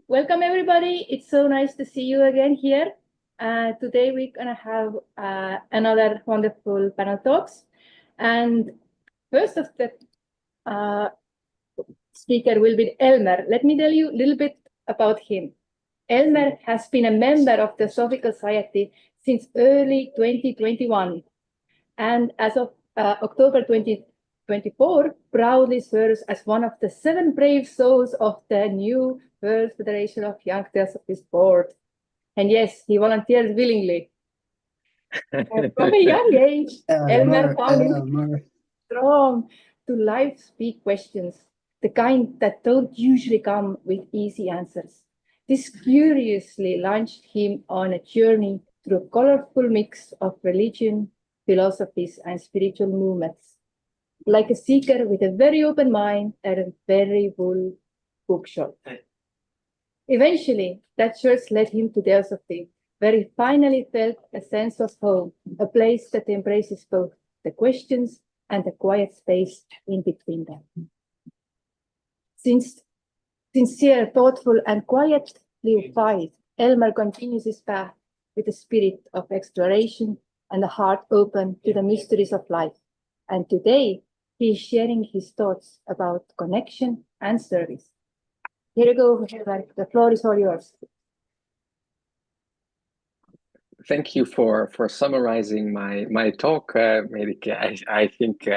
Welcome everybody. It's so nice to see you again here. Today we're gonna have another wonderful panel talks. And first of the speaker will be Elmer. Let me tell you a little bit about him. Elmer has been a member of the Theosophical Society since early 2021. And as of October 2024, proudly serves as one of the 7 brave souls of the new World Federation of Young Theosophists board. And yes, he volunteers willingly. From a young age, Elmer found himself strong to live speak questions, the kind that don't usually come with easy answers. This curiously launched him on a journey through a colorful mix of religion, philosophies, and spiritual movements, like a seeker with a very open mind and a very full bookshelf. Eventually, that choice led him to Theosophy, where he finally felt a sense of home, a place that embraces both the questions and the quiet space in between them. Sincere, thoughtful, and quietly wise, Elmer continues his path with a spirit of exploration and a heart open to the mysteries of life. And today, he is sharing his thoughts about connection and service. Here you go, Elmer. The floor is all yours. Thank you for summarizing my talk, Medike. I think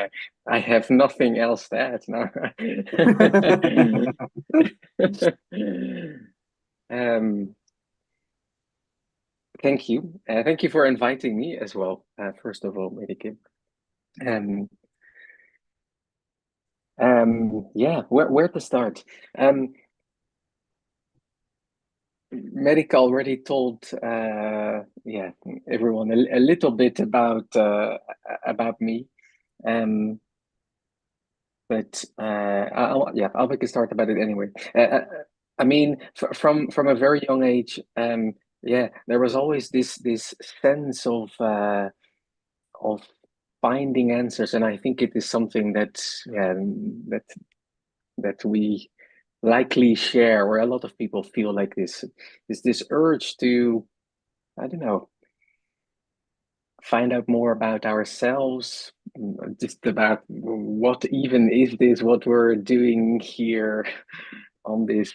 I have nothing else to add now. Thank you. Thank you for inviting me as well, first of all, Medike. Yeah, where to start? Medic already told everyone a little bit about me, but I'll make a start about it anyway. I mean, from a very young age, there was always this sense of finding answers, and I think it is something that we likely share, where a lot of people feel like this is this urge to, I don't know, find out more about ourselves, just about what even is this, what we're doing here on this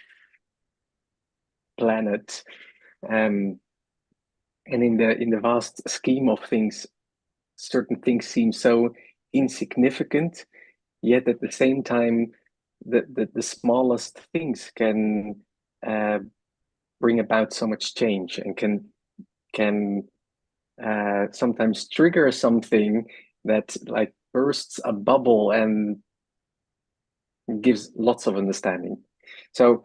planet. And in the vast scheme of things, certain things seem so insignificant, yet at the same time, the smallest things can bring about so much change and can sometimes trigger something that like bursts a bubble and gives lots of understanding. So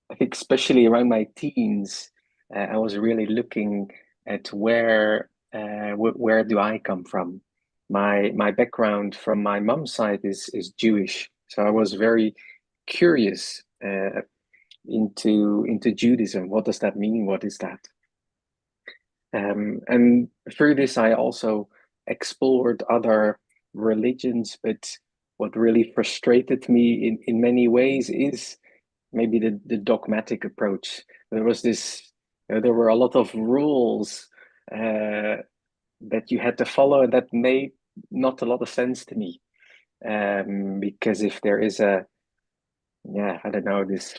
I think especially around my teens, I was really looking at where do I come from. My background from my mom's side is Jewish, so I was very curious into Judaism. What does that mean? What is that? And through this, I also explored other religions, but what really frustrated me in many ways is maybe the dogmatic approach. There was this, there were a lot of rules that you had to follow, and that made not a lot of sense to me. Because if there is I don't know, this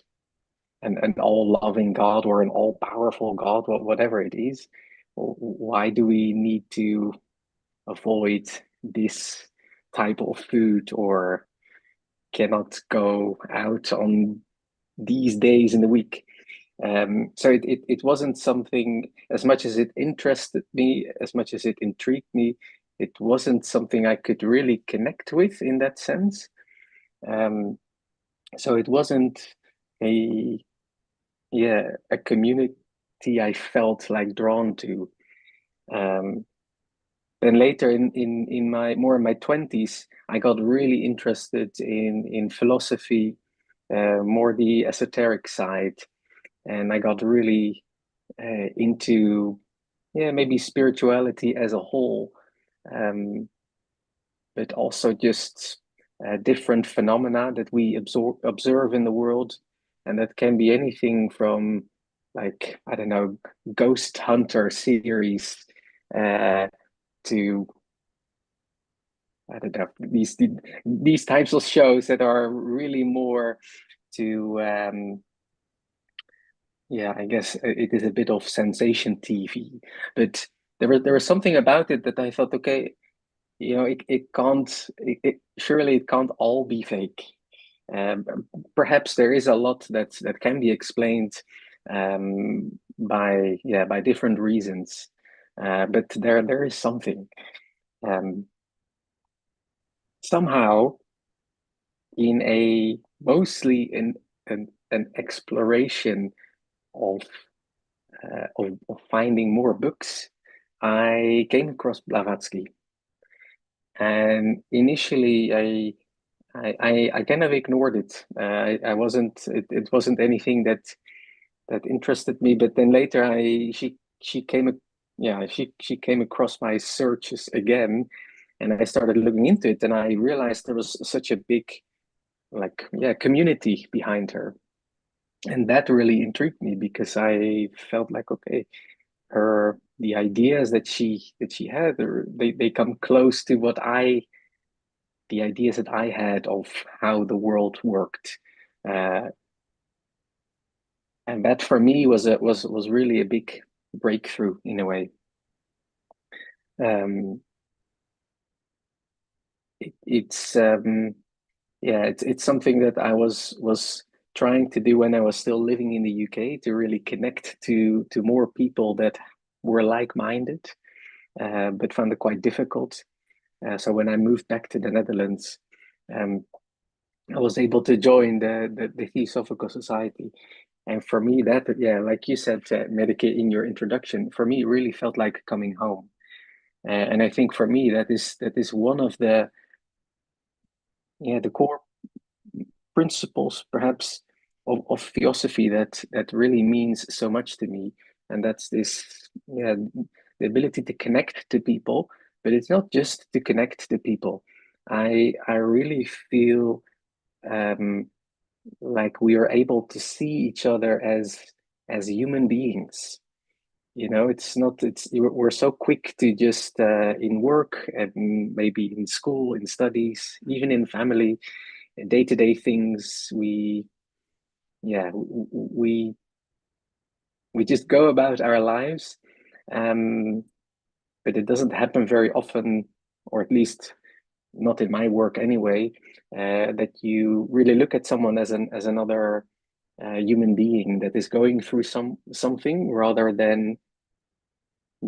an all-loving God or an all-powerful God, whatever it is, why do we need to avoid this type of food, or cannot go out on these days in the week? So it wasn't something, as much as it interested me, as much as it intrigued me, it wasn't something I could really connect with in that sense. So it wasn't a community I felt like drawn to. Then later in my 20s, I got really interested in philosophy, more the esoteric side, and I got really into maybe spirituality as a whole, but also just different phenomena that we observe in the world, and that can be anything from, like, I don't know, Ghost Hunter series to, I don't know, these types of shows that are really more to yeah, I guess it is a bit of sensation TV, but there was something about it that I thought, okay, you know, it can't, surely it can't all be fake. Um, Perhaps there is a lot that can be explained by different reasons, but there is something. Somehow, in a mostly in an exploration of, of finding more books, I came across Blavatsky, and initially I kind of ignored it. I wasn't, it wasn't anything that interested me. But then later, she came, yeah, she came across my searches again, and I started looking into it, and I realized there was such a big, like, yeah, community behind her, and that really intrigued me because I felt like, okay, the ideas that she had, they come close to the ideas that I had of how the world worked. Uh, and that for me was really a big breakthrough in a way. It's yeah, it's something that I was trying to do when I was still living in the UK, to really connect to more people that were like-minded, but found it quite difficult. So when I moved back to the Netherlands, I was able to join the Theosophical Society. And for me, that, yeah, like you said, Medicate, in your introduction, for me, it really felt like coming home. And I think for me, that is one of the core principles, perhaps, of Theosophy that really means so much to me. And that's this, yeah, the ability to connect to people, but it's not just to connect to people. I really feel like we are able to see each other as human beings. You know, it's not, it's, we're so quick to just in work and maybe in school, in studies, even in family, day-to-day things, yeah, we just go about our lives, but it doesn't happen very often, or at least not in my work anyway, that you really look at someone as another human being that is going through something, rather than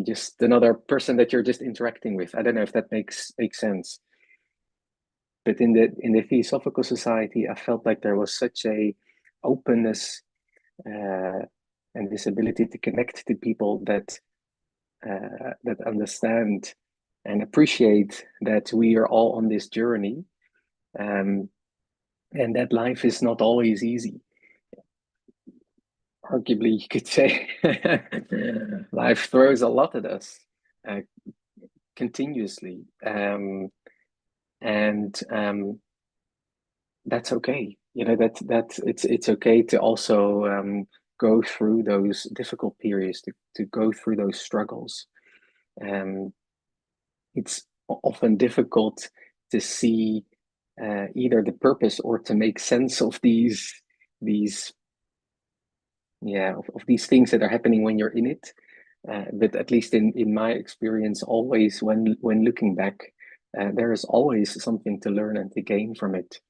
just another person that you're just interacting with. I don't know if that makes sense. But in the Theosophical Society, I felt like there was such a openness, and this ability to connect to people that understand and appreciate that we are all on this journey, and that life is not always easy. Arguably, you could say life throws a lot at us, continuously, and that's okay. You know, that it's okay to also go through those difficult periods, to go through those struggles. It's often difficult to see either the purpose or to make sense of these of these things that are happening when you're in it. But at least in my experience, always when looking back, there is always something to learn and to gain from it.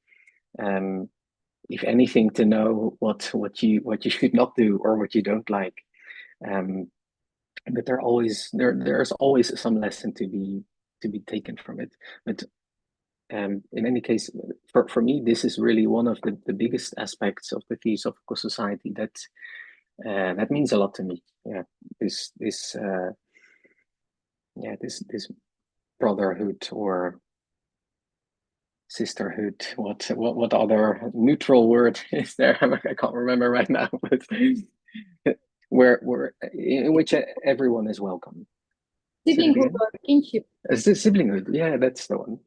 If anything, to know what you should not do, or what you don't like. But there's always some lesson to be taken from it. But in any case, for me, this is really one of the biggest aspects of the Theosophical Society that means a lot to me. Yeah, this this brotherhood or sisterhood. What other neutral word is there? I can't remember right now, but where in which everyone is welcome. Siblinghood or kinship. Siblinghood, yeah, that's the one.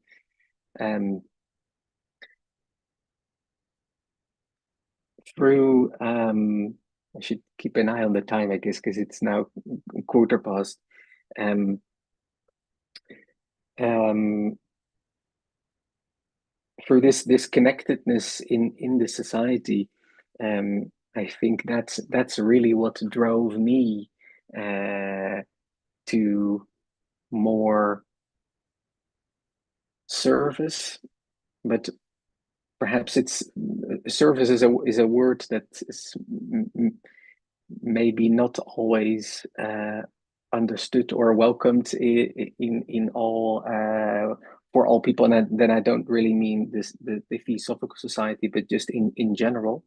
through, I should keep an eye on the time, I guess, because it's now 1:15. Through this connectedness in the society, I think that's really what drove me to more service, but perhaps it's service is a word that is maybe not always understood or welcomed in all for all people, and then I don't really mean the Theosophical Society, but just in general.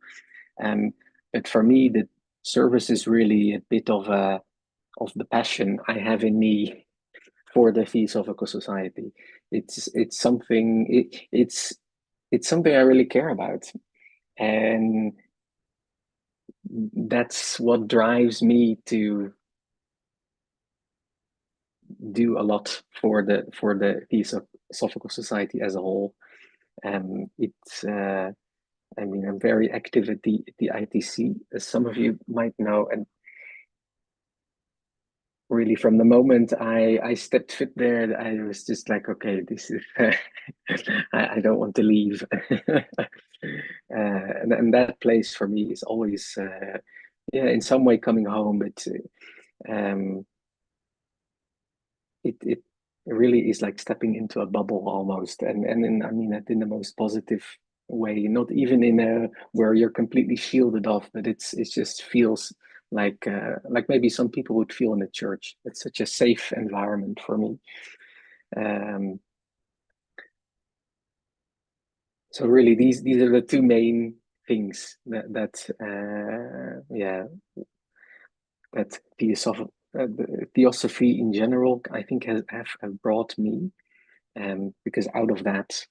But for me, the service is really a bit of the passion I have in me for the Theosophical Society. It's something it's something I really care about, and that's what drives me to do a lot for the Theosophical Society as a whole. It's I mean, I'm very active at the ITC, as some of you might know, and really from the moment I stepped foot there, I was just like, okay, this is I don't want to leave. And that place for me is always yeah, in some way coming home, but it really is like stepping into a bubble almost, and in, I mean that in the most positive way, not even in a where you're completely shielded off, but it just feels like maybe some people would feel in a church. It's such a safe environment for me. So really, these are the two main things that yeah, that Theosophy in general, I think, have brought me, because out of that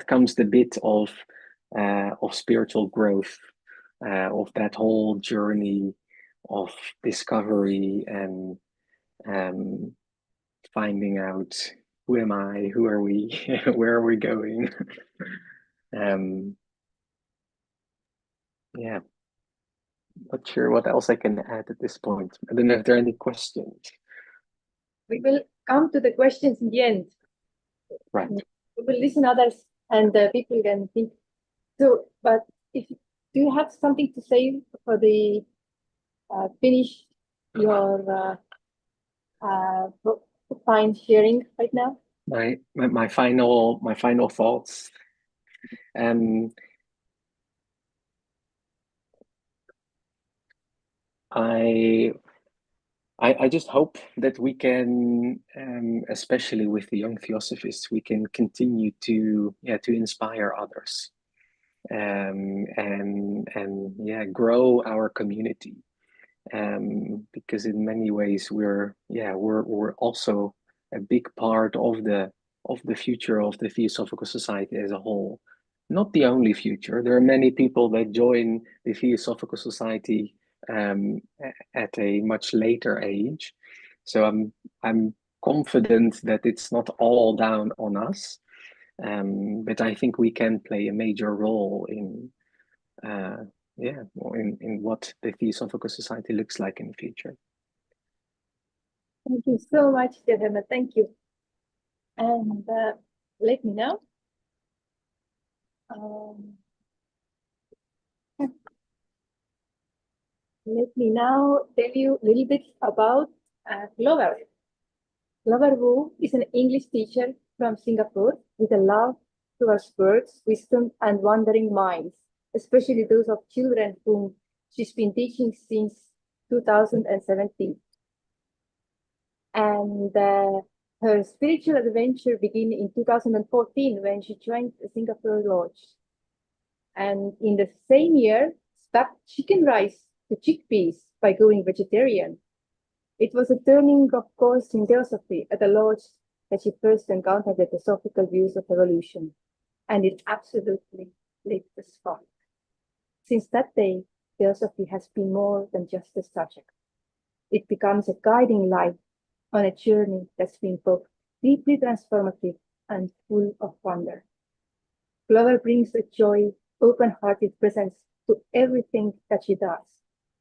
comes the bit of spiritual growth, of that whole journey of discovery and finding out who am I, who are we, where are we going. Yeah, not sure what else I can add at this point. I don't know if there are any questions. We will come to the questions in the end. Right. We will listen others, and people can think. So, but if do you have something to say for the finish your fine sharing right now? My final thoughts. I just hope that we can, especially with the young Theosophists, we can continue to inspire others, and grow our community, because in many ways we're also a big part of the future of the Theosophical Society as a whole. Not the only future. There are many people that join the Theosophical Society at a much later age, so I'm confident that it's not all down on us, but I think we can play a major role in in what the Theosophical Society looks like in the future. Thank you so much, Elmer. Thank you. And let me know. Let me now tell you a little bit about Clover. Clover Wu is an English teacher from Singapore with a love towards birds, wisdom, and wandering minds, especially those of children whom she's been teaching since 2017. And her spiritual adventure began in 2014 when she joined the Singapore Lodge. And in the same year, swapped chicken rice to chickpeas by going vegetarian. It was a turning of course in Theosophy at the Lodge that she first encountered the Theosophical views of evolution, and it absolutely lit the spark. Since that day, Theosophy has been more than just a subject. It becomes a guiding light on a journey that's been both deeply transformative and full of wonder. Clover brings a joy, open-hearted presence to everything that she does,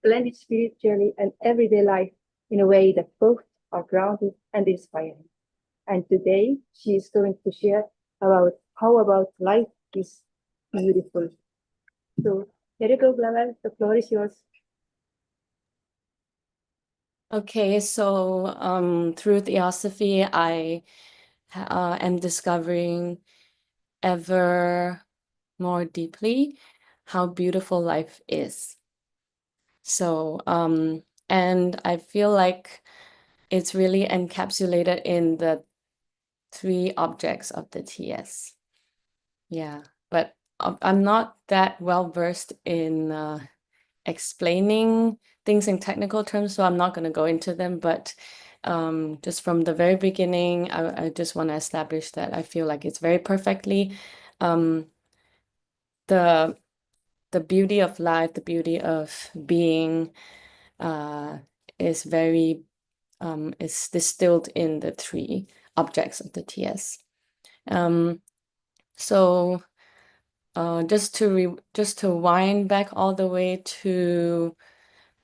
blended spiritually and everyday life in a way that both are grounded and inspiring. And today she is going to share about how about life is beautiful. So here you go, Clover. The floor is yours. Okay, so through Theosophy, I am discovering ever more deeply how beautiful life is. So, and I feel like it's really encapsulated in the 3 objects of the TS. Yeah, but I'm not that well versed in explaining things in technical terms, so I'm not going to go into them. But just from the very beginning, I just want to establish that I feel like it's very perfectly the beauty of life, the beauty of being is very is distilled in the 3 objects of the TS. So just to wind back all the way to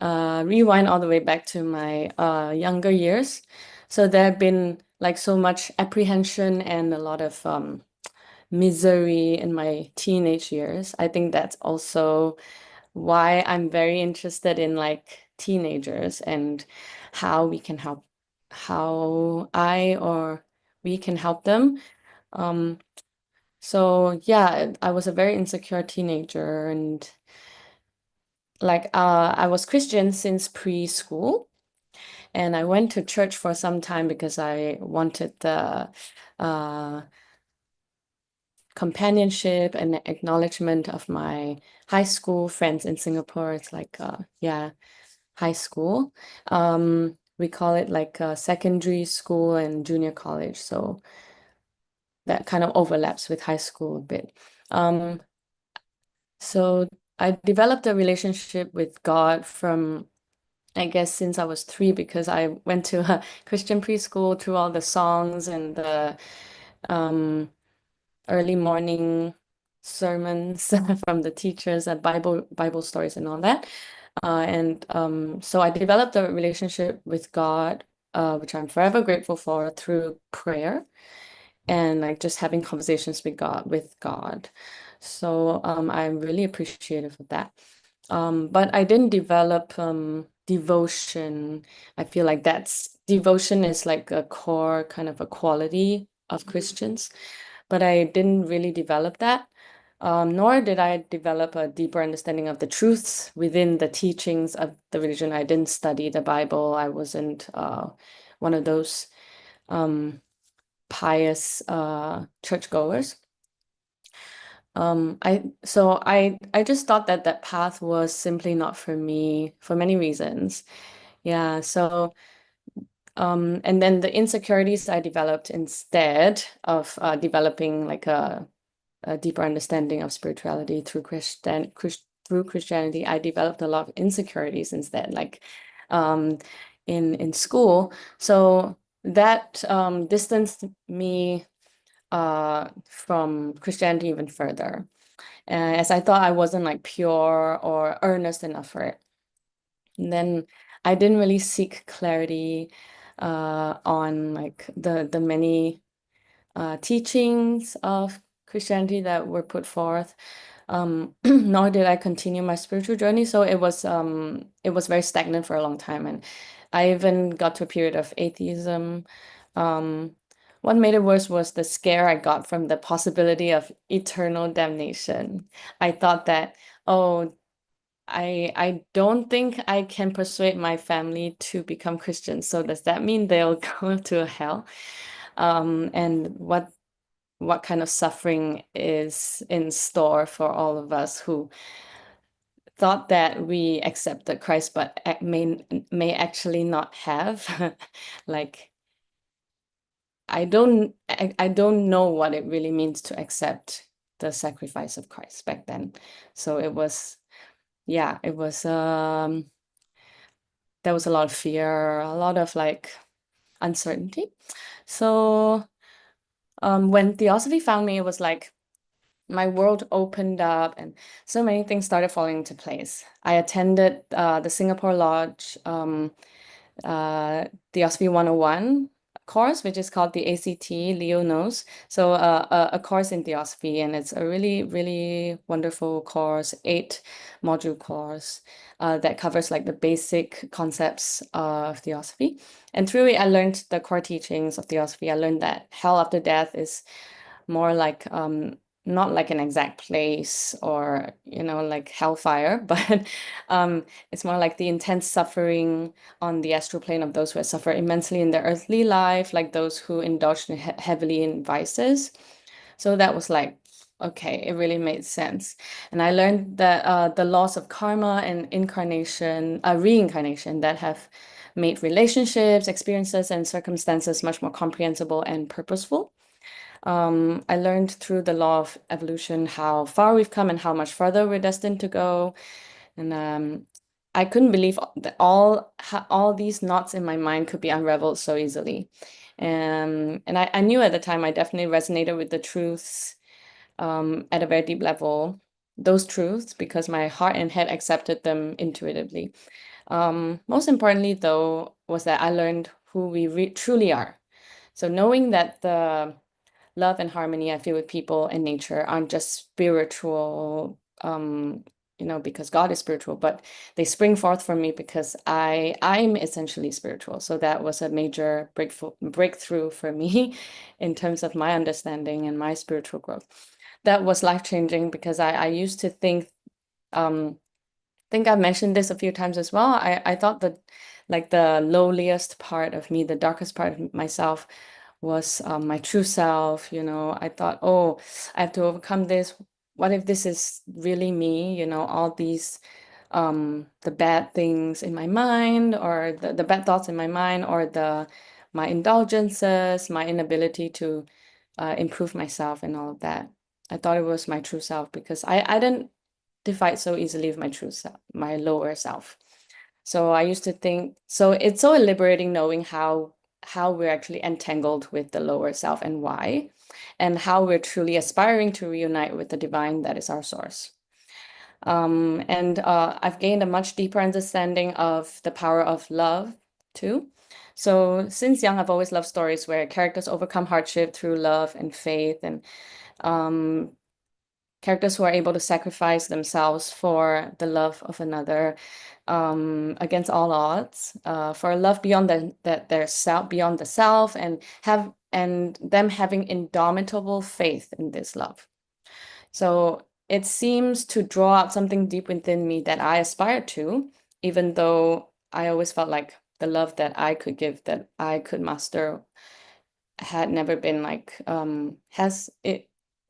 rewind all the way back to my younger years. So there have been like so much apprehension and a lot of misery in my teenage years. I think that's also why I'm very interested in like teenagers and how we can help, how I or we can help them. So yeah, I was a very insecure teenager, and like I was Christian since preschool, and I went to church for some time because I wanted the companionship and acknowledgement of my high school friends in Singapore. It's like yeah, high school. We call it like secondary school and junior college, so that kind of overlaps with high school a bit. So I developed a relationship with God from, I guess, since I was 3, because I went to a Christian preschool through all the songs and the early morning sermons from the teachers and Bible stories and all that. So I developed a relationship with God, which I'm forever grateful for, through prayer and like just having conversations with God. So I'm really appreciative of that. But I didn't develop devotion. I feel like devotion is like a core kind of a quality of Christians, but I didn't really develop that. Nor did I develop a deeper understanding of the truths within the teachings of the religion. I didn't study the Bible. I wasn't one of those pious churchgoers. I just thought that that path was simply not for me for many reasons. Yeah, so and then the insecurities I developed instead of developing like a deeper understanding of spirituality through Christianity, I developed a lot of insecurities instead, like in school. So that distanced me from Christianity even further, as I thought I wasn't like pure or earnest enough for it. And then I didn't really seek clarity on like the many teachings of Christianity that were put forth. Nor did I continue my spiritual journey. So it was very stagnant for a long time, and I even got to a period of atheism. What made it worse was the scare I got from the possibility of eternal damnation. I thought that, oh, I don't think I can persuade my family to become Christians. So does that mean they'll go to hell? And what kind of suffering is in store for all of us who thought that we accepted Christ, but may actually not have. Like, I don't know what it really means to accept the sacrifice of Christ back then. So it was, yeah, it was there was a lot of fear, a lot of like uncertainty. So when Theosophy found me, it was like my world opened up and so many things started falling into place. I attended the Singapore Lodge Theosophy 101 course, which is called the ACT, Leo knows. So a course in Theosophy, and it's a really, really wonderful course, 8-module course that covers like the basic concepts of Theosophy. And through it, I learned the core teachings of Theosophy. I learned that hell after death is more like not like an exact place or, you know, like hellfire, but it's more like the intense suffering on the astral plane of those who have suffered immensely in their earthly life, like those who indulged heavily in vices. So that was like, okay, it really made sense. And I learned that the laws of karma and reincarnation that have made relationships, experiences, and circumstances much more comprehensible and purposeful. I learned through the law of evolution how far we've come and how much further we're destined to go. And I couldn't believe that all these knots in my mind could be unraveled so easily. And I knew at the time I definitely resonated with the truths at a very deep level, those truths, because my heart and head accepted them intuitively. Most importantly, though, was that I learned who we truly are. So knowing that the love and harmony I feel with people and nature aren't just spiritual, you know, because God is spiritual, but they spring forth from me because I'm essentially spiritual. So that was a major breakthrough for me in terms of my understanding and my spiritual growth. That was life-changing because I used to think I've mentioned this a few times as well. I thought that like the lowliest part of me, the darkest part of myself was my true self. You know, I thought, oh, I have to overcome this. What if this is really me? You know, all these the bad things in my mind, or the bad thoughts in my mind, or my indulgences, my inability to improve myself and all of that. I thought it was my true self because I didn't divide so easily with my true self, my lower self. So I used to think, so it's so liberating knowing how we're actually entangled with the lower self and why, and how we're truly aspiring to reunite with the divine that is our source. And I've gained a much deeper understanding of the power of love too. So since young, I've always loved stories where characters overcome hardship through love and faith, and characters who are able to sacrifice themselves for the love of another, against all odds, for a love beyond their self, beyond the self, and them having indomitable faith in this love. So it seems to draw out something deep within me that I aspire to, even though I always felt like the love that I could give, that I could master, had never been like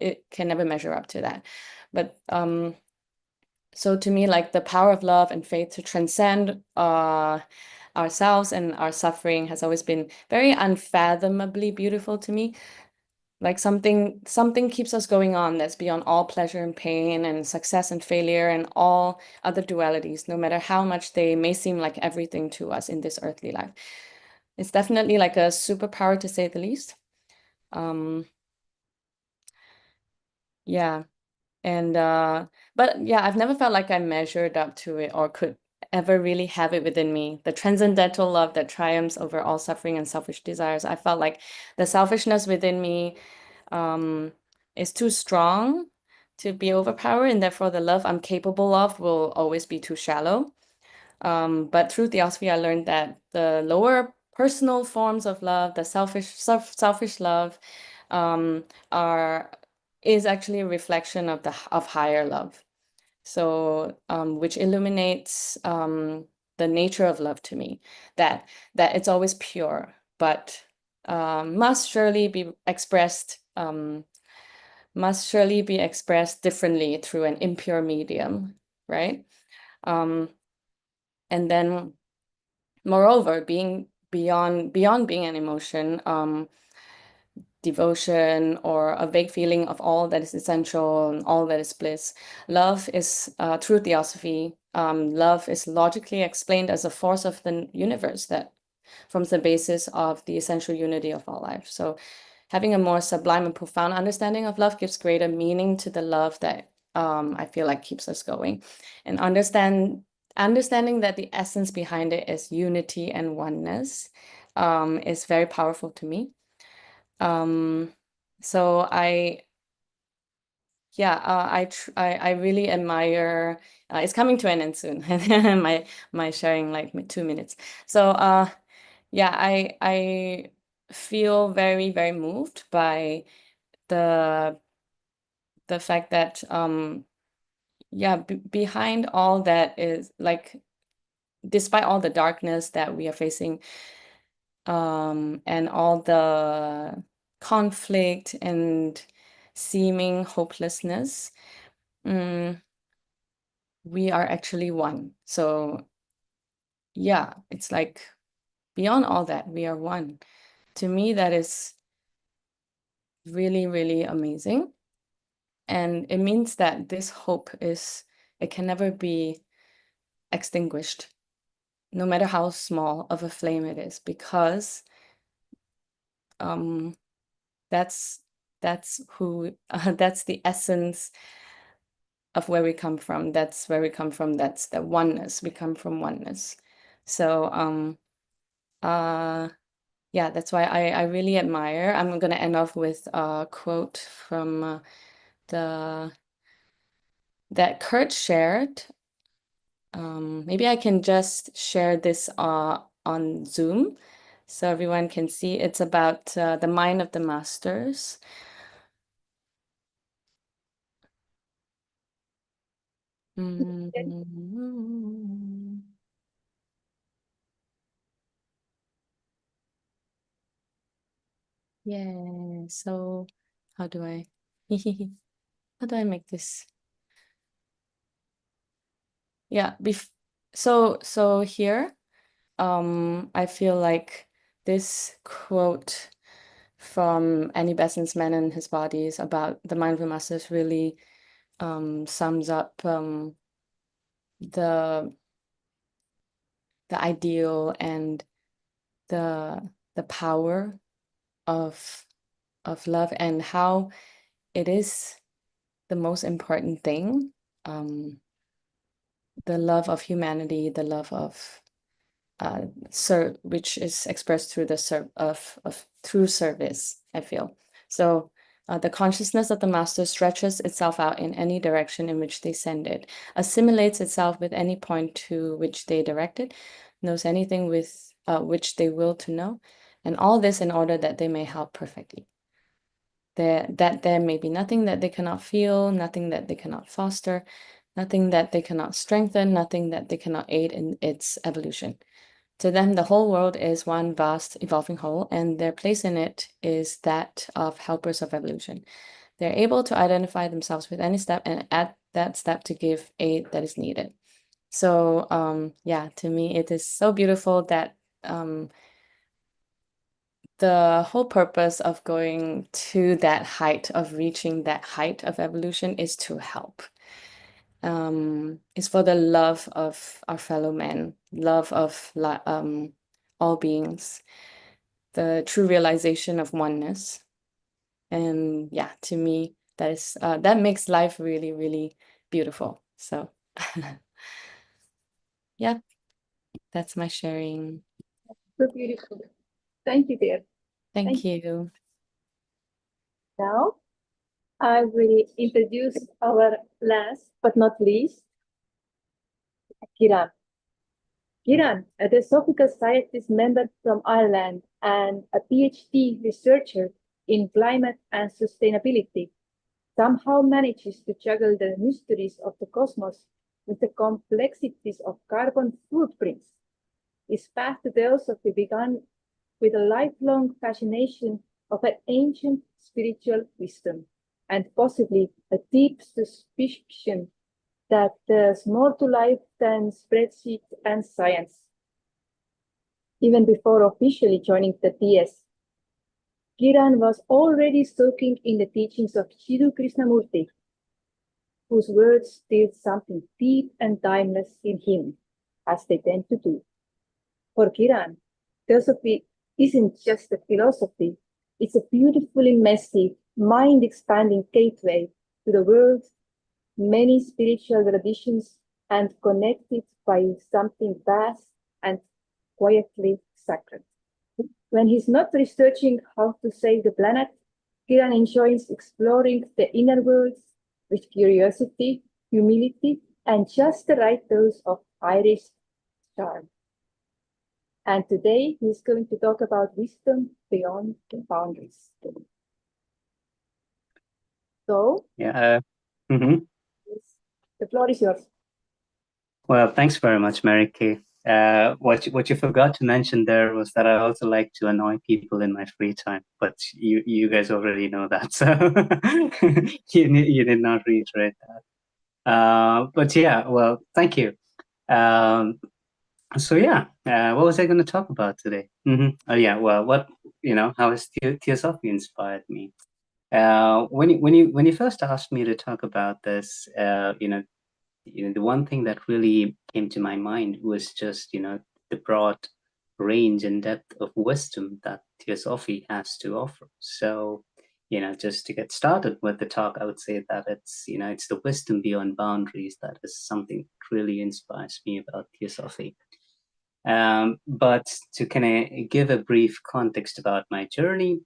it can never measure up to that. But so to me, like the power of love and faith to transcend ourselves and our suffering has always been very unfathomably beautiful to me. Like something keeps us going on that's beyond all pleasure and pain and success and failure and all other dualities, no matter how much they may seem like everything to us in this earthly life. It's definitely like a superpower, to say the least. Yeah. And but yeah, I've never felt like I measured up to it or could ever really have it within me. The transcendental love that triumphs over all suffering and selfish desires. I felt like the selfishness within me is too strong to be overpowered, and therefore the love I'm capable of will always be too shallow. But through Theosophy, I learned that the lower personal forms of love, the selfish love, is actually a reflection of higher love. So which illuminates the nature of love to me, that it's always pure, but must surely be expressed differently through an impure medium, right? And then moreover, being beyond being an emotion, devotion or a vague feeling of all that is essential and all that is bliss. Love is, through Theosophy, love is logically explained as a force of the universe that forms the basis of the essential unity of all life. So having a more sublime and profound understanding of love gives greater meaning to the love that I feel like keeps us going. And understanding that the essence behind it is unity and oneness is very powerful to me. So I really admire. It's coming to an end soon. my sharing like 2 minutes. So yeah, I feel very, very moved by the fact that behind all that is like, despite all the darkness that we are facing, and all the conflict and seeming hopelessness, we are actually one. So yeah, it's like beyond all that, we are one. To me, that is really, really amazing. And it means that this hope it can never be extinguished, no matter how small of a flame it is, because that's who that's the essence of where we come from. That's where we come from. That's the oneness. We come from oneness. So yeah, that's why I really admire. I'm gonna end off with a quote from that Kurt shared. Maybe I can just share this on Zoom so everyone can see. It's about the mind of the masters. Yeah, so how do I make this? Yeah, so here, I feel like this quote from Annie Besant's Man and His Bodies about the mind of the masters really sums up the ideal and the power of love, and how it is the most important thing, the love of humanity, the love of which is expressed through through service, I feel. So the consciousness of the master stretches itself out in any direction in which they send it, assimilates itself with any point to which they direct it, knows anything with which they will to know, and all this in order that they may help perfectly. That there may be nothing that they cannot feel, nothing that they cannot foster, nothing that they cannot strengthen, nothing that they cannot aid in its evolution. To them, the whole world is one vast evolving whole, and their place in it is that of helpers of evolution. They're able to identify themselves with any step and at that step to give aid that is needed. So yeah, to me, it is so beautiful that the whole purpose of going to that height, of reaching that height of evolution, is to help. Is for the love of our fellow men, love of all beings, the true realization of oneness. And yeah, to me, that makes life really, really beautiful. So yeah, that's my sharing. So beautiful. Thank you, dear. Thank you. Now, I will introduce our last but not least, Kiran. Kiran, a Theosophical Society's member from Ireland and a PhD researcher in climate and sustainability, somehow manages to juggle the mysteries of the cosmos with the complexities of carbon footprints. His path to Theosophy began with a lifelong fascination of an ancient spiritual wisdom, and possibly a deep suspicion that there's more to life than spreadsheets and science. Even before officially joining the TS, Kiran was already soaking in the teachings of Jiddu Krishnamurti, whose words stirred something deep and timeless in him, as they tend to do. For Kiran, Theosophy isn't just a philosophy, It's a beautifully messy, mind-expanding gateway to the world, many spiritual traditions, and connected by something vast and quietly sacred. When he's not researching how to save the planet, Kiran enjoys exploring the inner worlds with curiosity, humility, and just the right dose of Irish charm. And today he's going to talk about wisdom beyond the boundaries. So, Yeah. the floor is yours. Well, thanks very much, Mary Kay. What you forgot to mention there was that I also like to annoy people in my free time, but you guys already know that, so you did not reiterate that. But yeah, well, thank you. So yeah, what was I going to talk about today? Oh yeah, well, how has Theosophy inspired me? When you first asked me to talk about this, the one thing that really came to my mind was just, the broad range and depth of wisdom that Theosophy has to offer. So, just to get started with the talk, I would say that it's the wisdom beyond boundaries that is something that really inspires me about Theosophy. But to kind of give a brief context about my journey,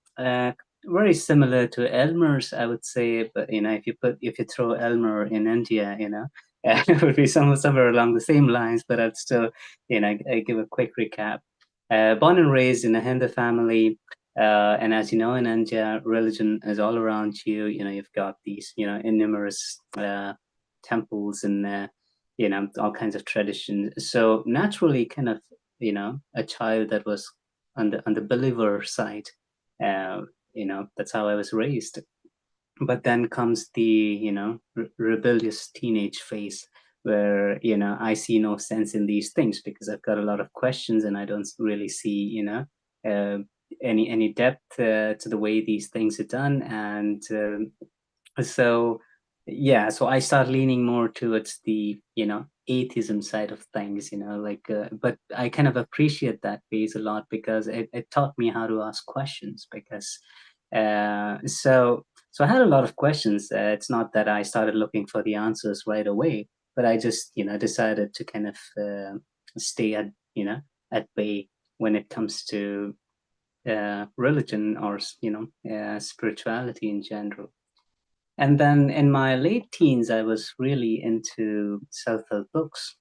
very similar to Elmer's, I would say. But if you throw Elmer in India, it would be somewhere along the same lines. But I'd still, I give a quick recap. Born and raised in a Hindu family, and as you know, in India, religion is all around you. You've got these, numerous temples and all kinds of traditions. So naturally, kind of, a child that was on the believer side. That's how I was raised. But then comes the rebellious teenage phase, where I see no sense in these things because I've got a lot of questions and I don't really see any depth to the way these things are done. And so I start leaning more towards the atheism side of things, but I kind of appreciate that phase a lot because it taught me how to ask questions. Because so I had a lot of questions. It's not that I started looking for the answers right away, but I just decided to kind of stay at bay when it comes to religion or spirituality in general. And then in my late teens, I was really into self-help books,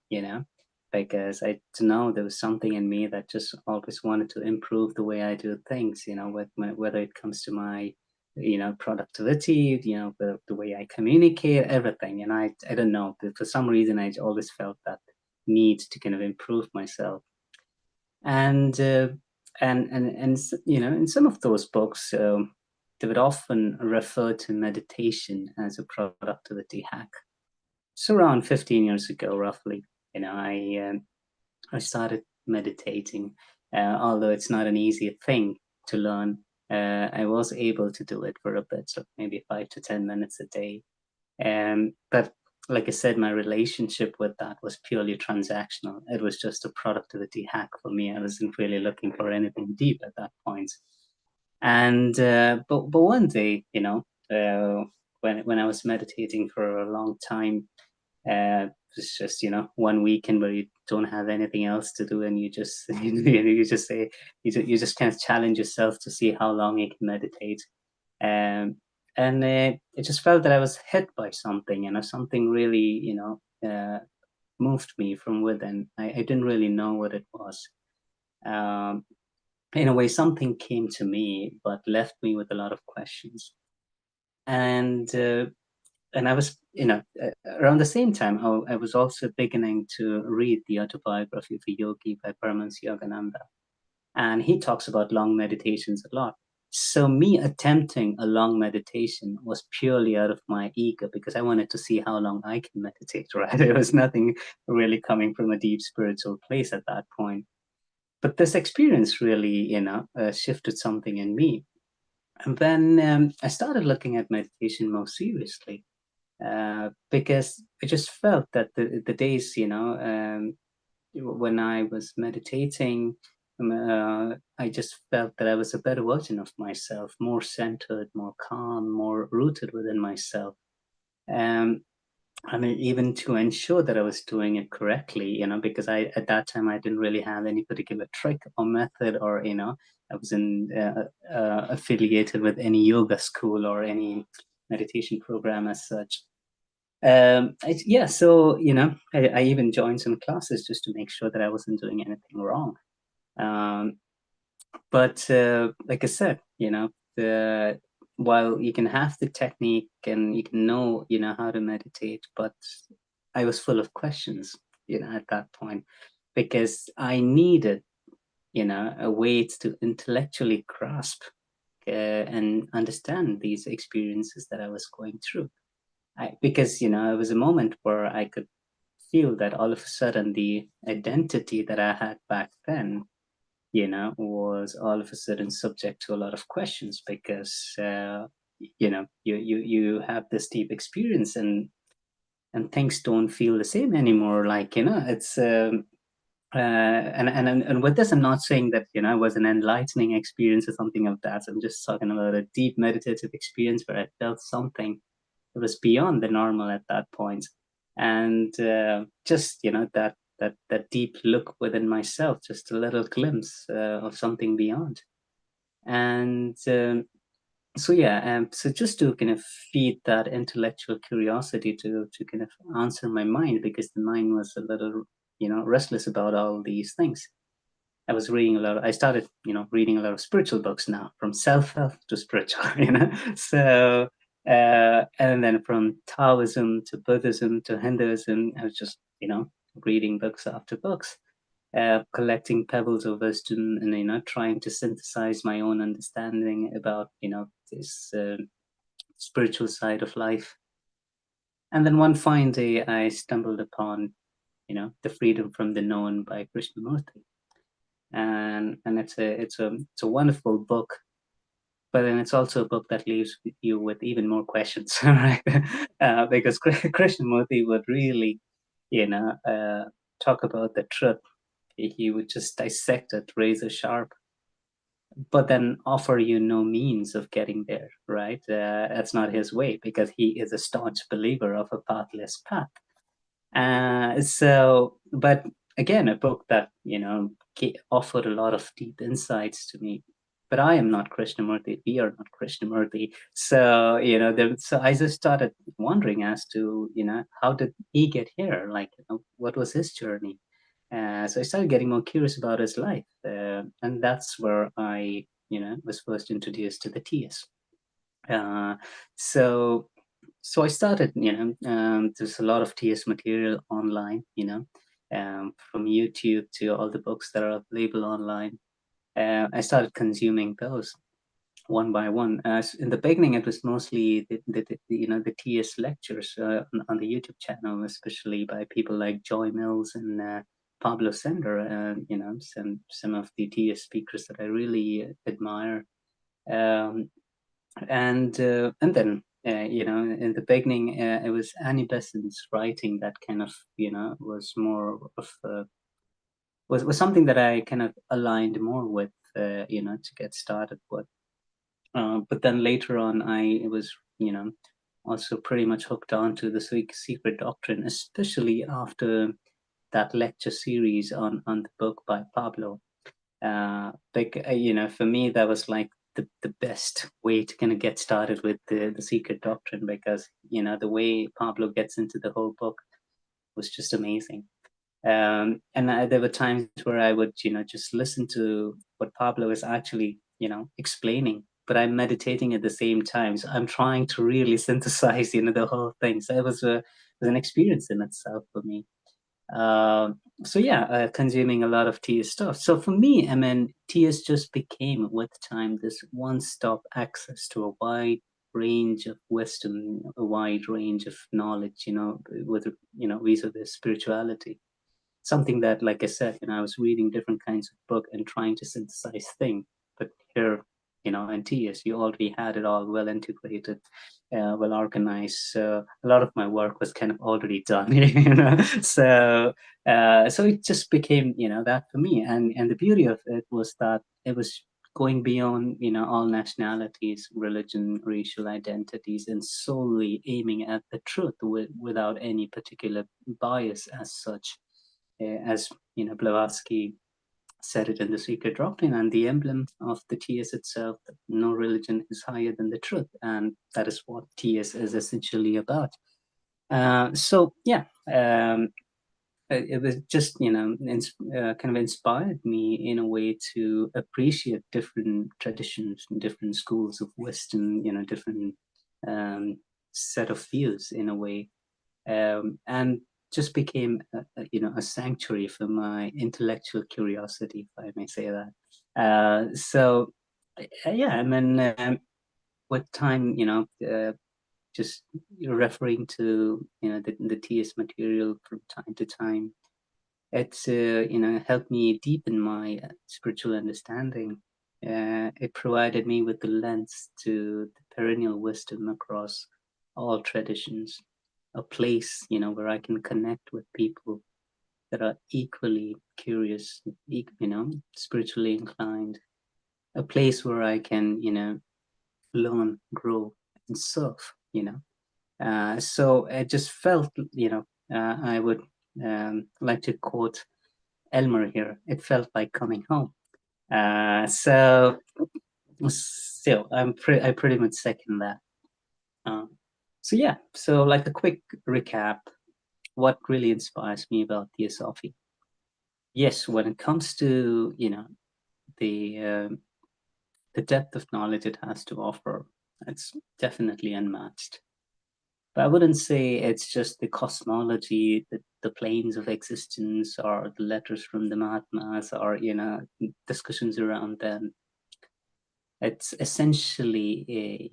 because I don't know, there was something in me that just always wanted to improve the way I do things, whether it comes to my, productivity, the way I communicate, everything. And I don't know, but for some reason, I always felt that need to kind of improve myself. And in some of those books, they would often refer to meditation as a productivity hack. So around 15 years ago, roughly, I started meditating. Although it's not an easy thing to learn, I was able to do it for a bit, so maybe 5 to 10 minutes a day. But like I said, my relationship with that was purely transactional. It was just a productivity hack for me. I wasn't really looking for anything deep at that point. And but one day, when I was meditating for a long time, it's just one weekend where you don't have anything else to do, and you just you just kind of challenge yourself to see how long you can meditate. And it just felt that I was hit by something, something really, moved me from within. I didn't really know what it was. In a way, something came to me, but left me with a lot of questions. And I was, around the same time, I was also beginning to read the autobiography of a yogi by Paramahansa Yogananda. And he talks about long meditations a lot. So me attempting a long meditation was purely out of my ego because I wanted to see how long I can meditate, right? There was nothing really coming from a deep spiritual place at that point. But this experience really, shifted something in me. And then I started looking at meditation more seriously because I just felt that the days, when I was meditating, I just felt that I was a better version of myself, more centered, more calm, more rooted within myself. I mean, even to ensure that I was doing it correctly, because at that time I didn't really have any particular trick or method, or I wasn't affiliated with any yoga school or any meditation program as such. So I even joined some classes just to make sure that I wasn't doing anything wrong. But like I said, while you can have the technique and you can know how to meditate, but I was full of questions at that point, because I needed a way to intellectually grasp and understand these experiences that I was going through. Because it was a moment where I could feel that all of a sudden the identity that I had back then was all of a sudden subject to a lot of questions, because you have this deep experience, and things don't feel the same anymore. Like it's and with this, I'm not saying that it was an enlightening experience or something of that. I'm just talking about a deep meditative experience where I felt something that was beyond the normal at that point, and just that deep look within myself, just a little glimpse of something beyond. And so just to kind of feed that intellectual curiosity, to kind of answer my mind, because the mind was a little restless about all these things. I started reading a lot of spiritual books now, from self-help to spiritual, so and then from Taoism to Buddhism to Hinduism, I was just reading books after books, collecting pebbles of wisdom, and trying to synthesize my own understanding about this spiritual side of life. And then one fine day I stumbled upon The Freedom from the Known by Krishnamurti, and it's a wonderful book, but then it's also a book that leaves you with even more questions, right? Because Krishnamurti would really talk about the truth. He would just dissect it razor sharp, but then offer you no means of getting there, right? That's not his way, because he is a staunch believer of a pathless path. But again, a book that offered a lot of deep insights to me. But I am not Krishnamurti. We are not Krishnamurti. So so I just started wondering as to how did he get here? Like what was his journey? So I started getting more curious about his life, and that's where I was first introduced to the TS. So I started, there's a lot of TS material online, from YouTube to all the books that are available online. I started consuming those one by one. In the beginning, it was mostly the TS lectures on the YouTube channel, especially by people like Joy Mills and Pablo Sender, some of the TS speakers that I really admire. And then in the beginning, it was Annie Besant's writing that kind of was more of was something that I kind of aligned more with, to get started with. But then later on, I was also pretty much hooked on to the secret doctrine, especially after that lecture series on the book by Pablo. For me, that was like the best way to kind of get started with the secret doctrine, because the way Pablo gets into the whole book was just amazing. And there were times where I would just listen to what Pablo is actually explaining, but I'm meditating at the same time, so I'm trying to really synthesize the whole thing. So it was an experience in itself for me. Consuming a lot of TS stuff. So for me, I mean, TS just became with time this one-stop access to a wide range of wisdom, a wide range of knowledge, with vis-a-vis spirituality. Something that, like I said, I was reading different kinds of book and trying to synthesize things, but here in TS, you already had it all well integrated, well organized. So a lot of my work was kind of already done, So it just became, that for me. And the beauty of it was that it was going beyond, all nationalities, religion, racial identities, and solely aiming at the truth without any particular bias as such. As Blavatsky said it in The Secret Doctrine, and the emblem of the TS itself, that no religion is higher than the truth, and that is what TS is essentially about. It was just kind of inspired me in a way to appreciate different traditions and different schools of wisdom, different set of views in a way, and just became a sanctuary for my intellectual curiosity, if I may say that. With time, just referring to the TS material from time to time, it's helped me deepen my spiritual understanding. It provided me with the lens to the perennial wisdom across all traditions, a place where I can connect with people that are equally curious, spiritually inclined, a place where I can learn, grow, and serve. So I just felt, I would like to quote Elmer here. It felt like coming home. So I pretty much second that. So like a quick recap, what really inspires me about Theosophy? Yes, when it comes to the depth of knowledge it has to offer, it's definitely unmatched. But I wouldn't say it's just the cosmology, the planes of existence, or the letters from the Mahatmas, or discussions around them. It's essentially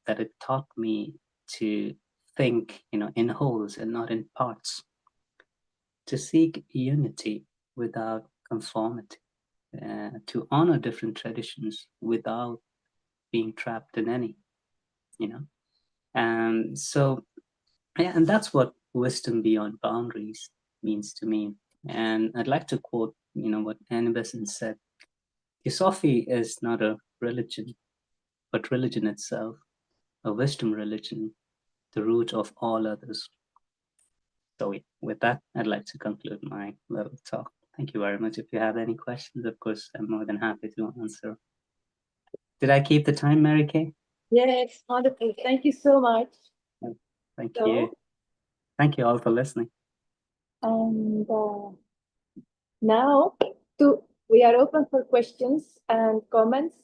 that it taught me to think in wholes and not in parts, to seek unity without conformity, to honor different traditions without being trapped in any, and so and that's what wisdom beyond boundaries means to me. And I'd like to quote what Annie Besant said: Theosophy is not a religion, but religion itself, a wisdom religion, the root of all others. So with that, I'd like to conclude my little talk. Thank you very much. If you have any questions, of course, I'm more than happy to answer. Did I keep the time, Mary Kay? Yes, wonderful. Thank you so much. Thank you. Thank you all for listening. And now we are open for questions and comments.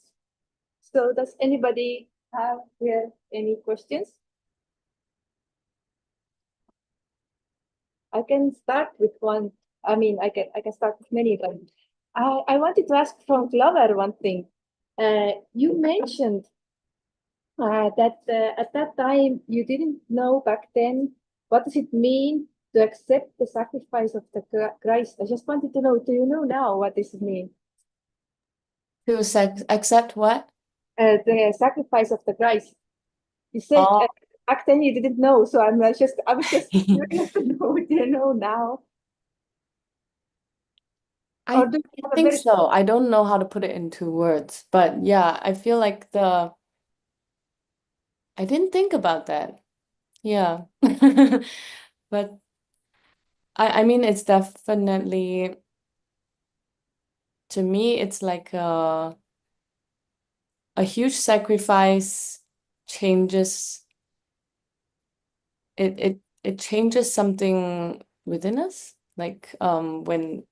So does anybody have here any questions? I can start with one. I mean, I can start with many, but I wanted to ask from Clover one thing. You mentioned that at that time you didn't know back then what does it mean to accept the sacrifice of the Christ. I just wanted to know, do you know now what does it mean? To accept what? The sacrifice of the Christ. You said back then you didn't know, so I was just curious to know. Do you know now? I think so. I don't know how to put it into words, but yeah, I feel like I didn't think about that. Yeah. But I mean, it's definitely, to me, it's like a huge sacrifice changes it changes something within us. Like when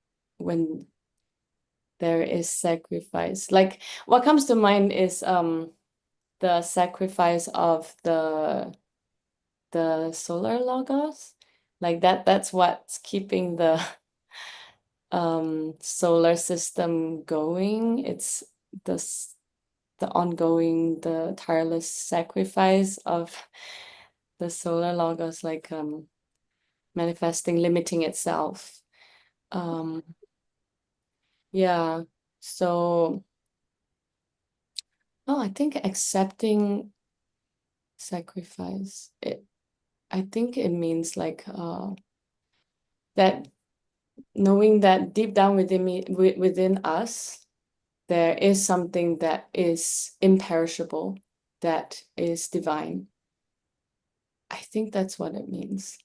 there is sacrifice, like what comes to mind is the sacrifice of the solar logos, like that's what's keeping the solar system going. It's the ongoing, the tireless sacrifice of the solar logos, like manifesting, limiting itself. Yeah, so Oh, I think accepting sacrifice, I think it means like that knowing that deep down within us, there is something that is imperishable, that is divine. I think that's what it means.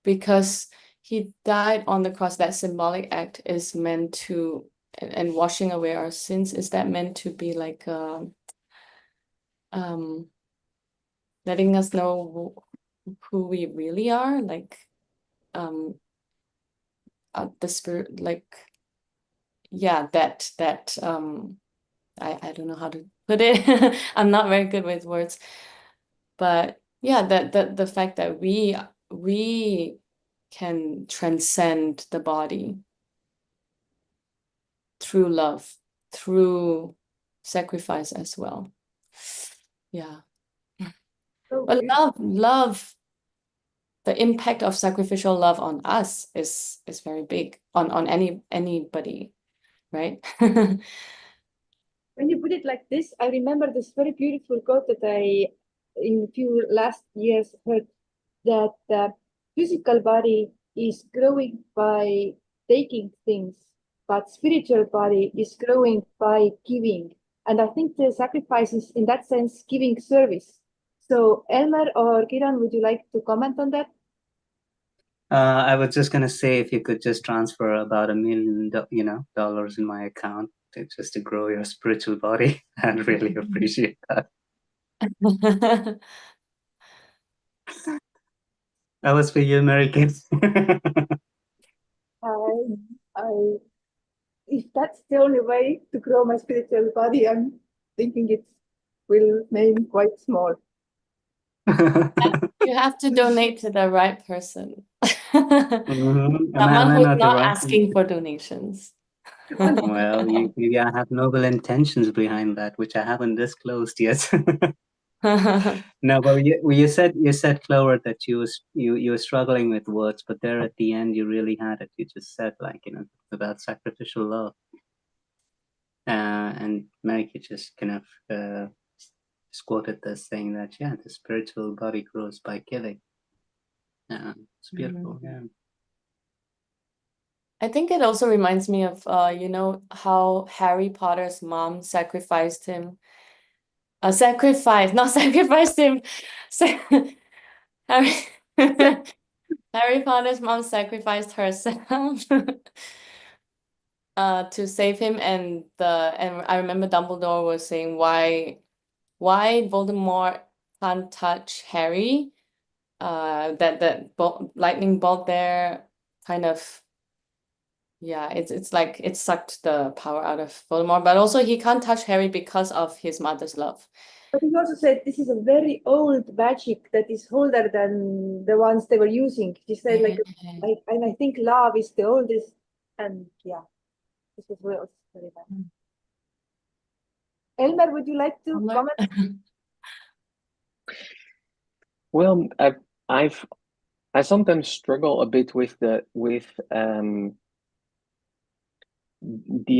Because he died on the cross, that symbolic act is meant to, and washing away our sins, is that meant to be like letting us know who we really are, like the spirit, like yeah, that I don't know how to put it. I'm not very good with words, but yeah, that the fact that we can transcend the body through love, through sacrifice as well. Yeah. So But beautiful. love, the impact of sacrificial love on us is very big on anybody, right? When you put it like this, I remember this very beautiful quote that I, in a few last years, heard that the physical body is growing by taking things, but spiritual body is growing by giving. And I think the sacrifice is, in that sense, giving service. So, Elmer or Kiran, would you like to comment on that? I was just gonna say, if you could just transfer about $1 million, dollars in my account just to grow your spiritual body, I'd really appreciate that. That was for you, Americans. I, if that's the only way to grow my spiritual body, I'm thinking it will remain quite small. You have to donate to the right person. Am Someone I who's not the not right? asking for donations. Well, you have noble intentions behind that, which I haven't disclosed yet. No, but you said, Clover, that you were struggling with words, but there at the end you really had it. You just said, like, about sacrificial love, and Mary just kind of just quoted this, saying that the spiritual body grows by giving. It's beautiful. Yeah. I think it also reminds me of how Harry Potter's mom sacrificed him. Not sacrificed him. Harry Harry Potter's mom sacrificed herself to save him, and I remember Dumbledore was saying why Voldemort can't touch Harry. That lightning bolt there kind of, yeah, it's like it sucked the power out of Voldemort, but also he can't touch Harry because of his mother's love. But he also said this is a very old magic that is older than the ones they were using. He said, like, I think love is the oldest, and yeah, this was very nice. Elmer, would you like to comment? Well, I sometimes struggle a bit with the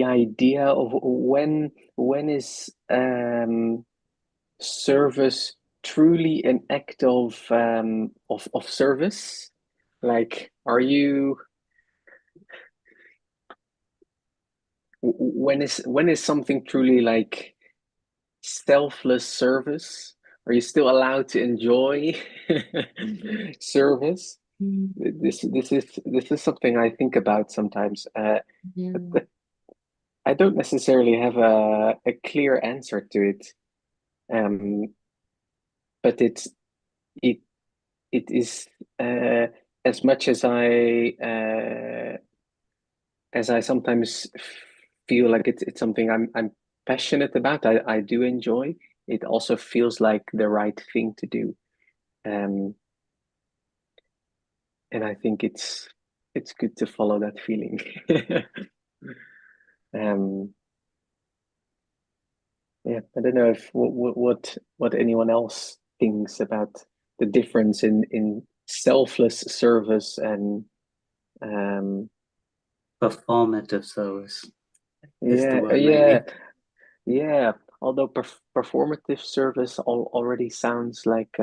idea of when is service truly an act of service? Like, are you when is something truly like selfless service? Are you still allowed to enjoy service? This is something I think about sometimes. But I don't necessarily have a clear answer to it. But it is as much as I sometimes feel like it's something I'm passionate about. I do enjoy. It also feels like the right thing to do. And I think it's good to follow that feeling. Yeah, I don't know if what anyone else thinks about the difference in selfless service and Performative service is the yeah, word, yeah. maybe. Yeah, although performative service already sounds like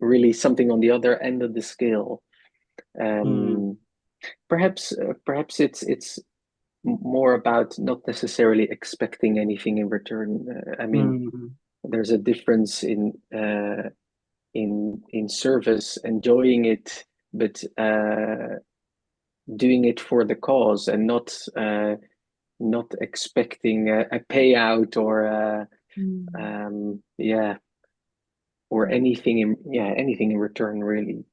really something on the other end of the scale. Perhaps it's more about not necessarily expecting anything in return. I mean, there's a difference in service, enjoying it, but doing it for the cause and not expecting a payout or or anything in return, really,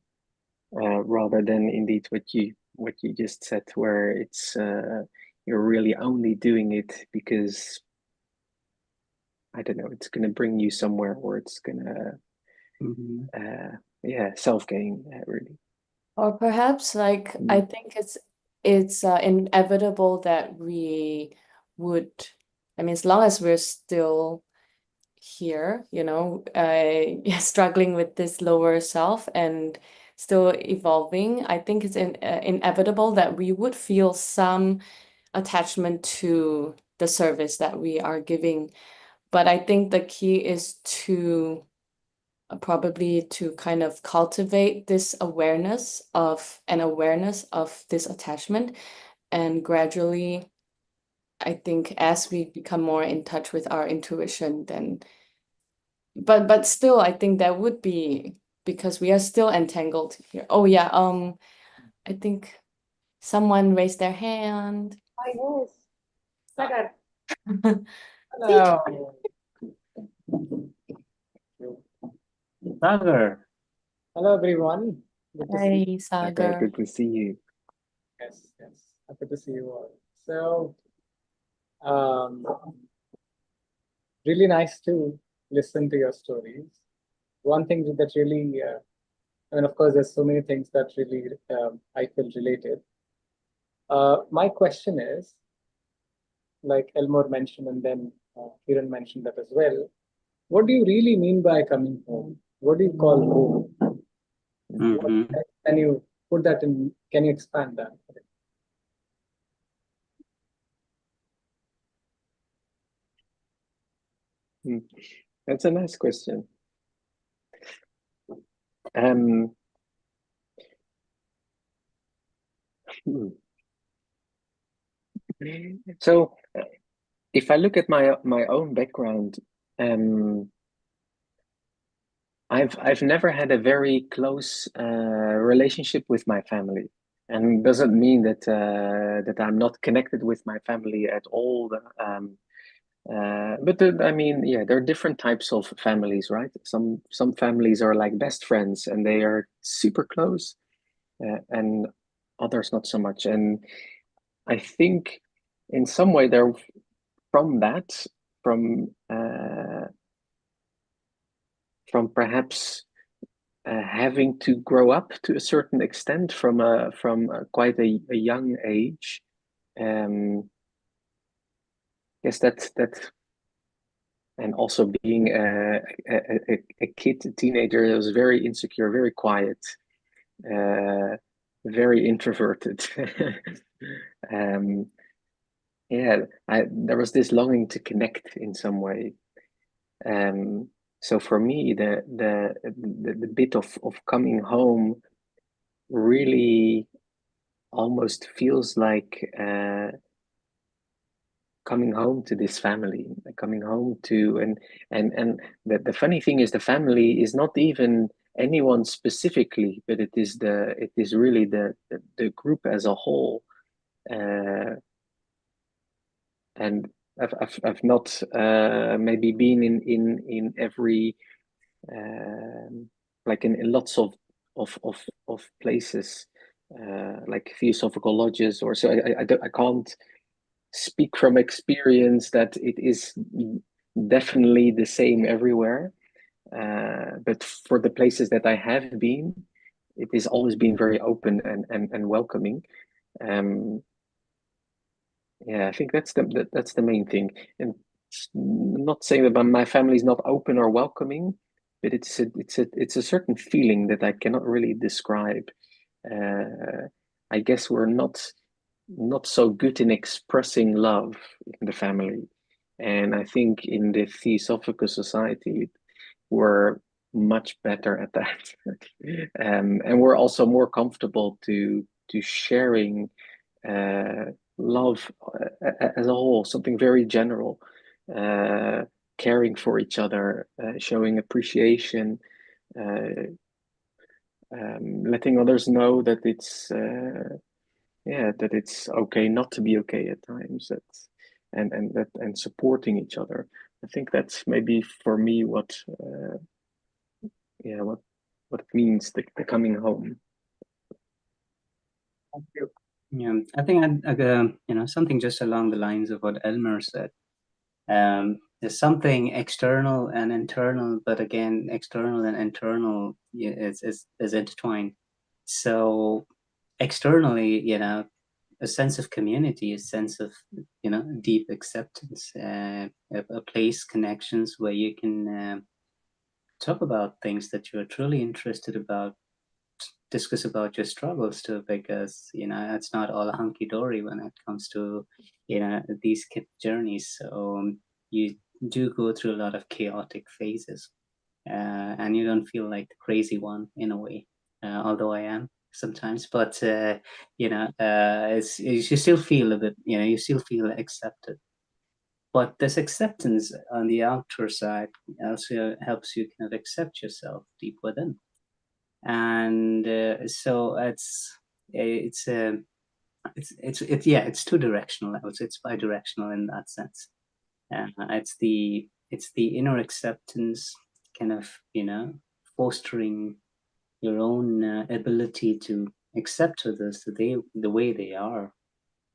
rather than indeed what you just said, where it's you're really only doing it because, I don't know, it's going to bring you somewhere, or it's going to self-gain, really. Or perhaps like I think it's inevitable that we would, I mean, as long as we're still here, you know, struggling with this lower self and still evolving, I think it's inevitable that we would feel some attachment to the service that we are giving. But I think the key is to probably to kind of cultivate this awareness of this attachment, and gradually, I think as we become more in touch with our intuition, then but still I think that would be because we are still entangled here. Oh yeah, I think someone raised their hand. Oh, yes. Sagar. Hello. Sagar. Hello, everyone. Good to see you. Hey, Sagar. Good to see you. Yes, happy to see you all. So, really nice to listen to your stories. One thing that really, I mean, of course, there's so many things that really I feel related. My question is, like Elmer mentioned, and then Kiran mentioned that as well. What do you really mean by coming home? What do you call home? Can you put that in? Can you expand that? That's a nice question. So, if I look at my own background, I've never had a very close relationship with my family, and doesn't mean that that I'm not connected with my family at all. But I mean, yeah, there are different types of families, right? Some families are like best friends, and they are super close, and others not so much. And I think, in some way, they're from that, from perhaps having to grow up to a certain extent from quite a young age. Yes, that and also being a kid, a teenager, that was very insecure, very quiet, very introverted. There was this longing to connect in some way. So for me, the bit of coming home really almost feels like coming home to this family, coming home to and the funny thing is, the family is not even anyone specifically, but it is really the group as a whole. And I've not maybe been in every like in lots of places, like theosophical lodges or so. I can't speak from experience that it is definitely the same everywhere. But for the places that I have been, it has always been very open and welcoming. I think that's the main thing. And I'm not saying that my family is not open or welcoming, but it's a certain feeling that I cannot really describe. I guess we're not not so good in expressing love in the family. And I think in the Theosophical Society, we're much better at that. And we're also more comfortable to sharing love as a whole, something very general, caring for each other, showing appreciation, letting others know that it's that it's okay not to be okay at times, and supporting each other. I think that's maybe for me what it means, the coming home. Thank you. Yeah, I think something just along the lines of what Elmer said. There's something external and internal, but again, external and internal is intertwined. So externally, a sense of community, a sense of deep acceptance, a place, connections where you can talk about things that you're truly interested about, discuss about your struggles too, because it's not all hunky-dory when it comes to these journeys. So you do go through a lot of chaotic phases, and you don't feel like the crazy one in a way, although I am sometimes. But you still feel a bit, you still feel accepted. But this acceptance on the outer side also helps you kind of accept yourself deep within. And so it's two directional. I would say it's bi-directional in that sense. It's the inner acceptance, kind of fostering your own ability to accept others the way they are,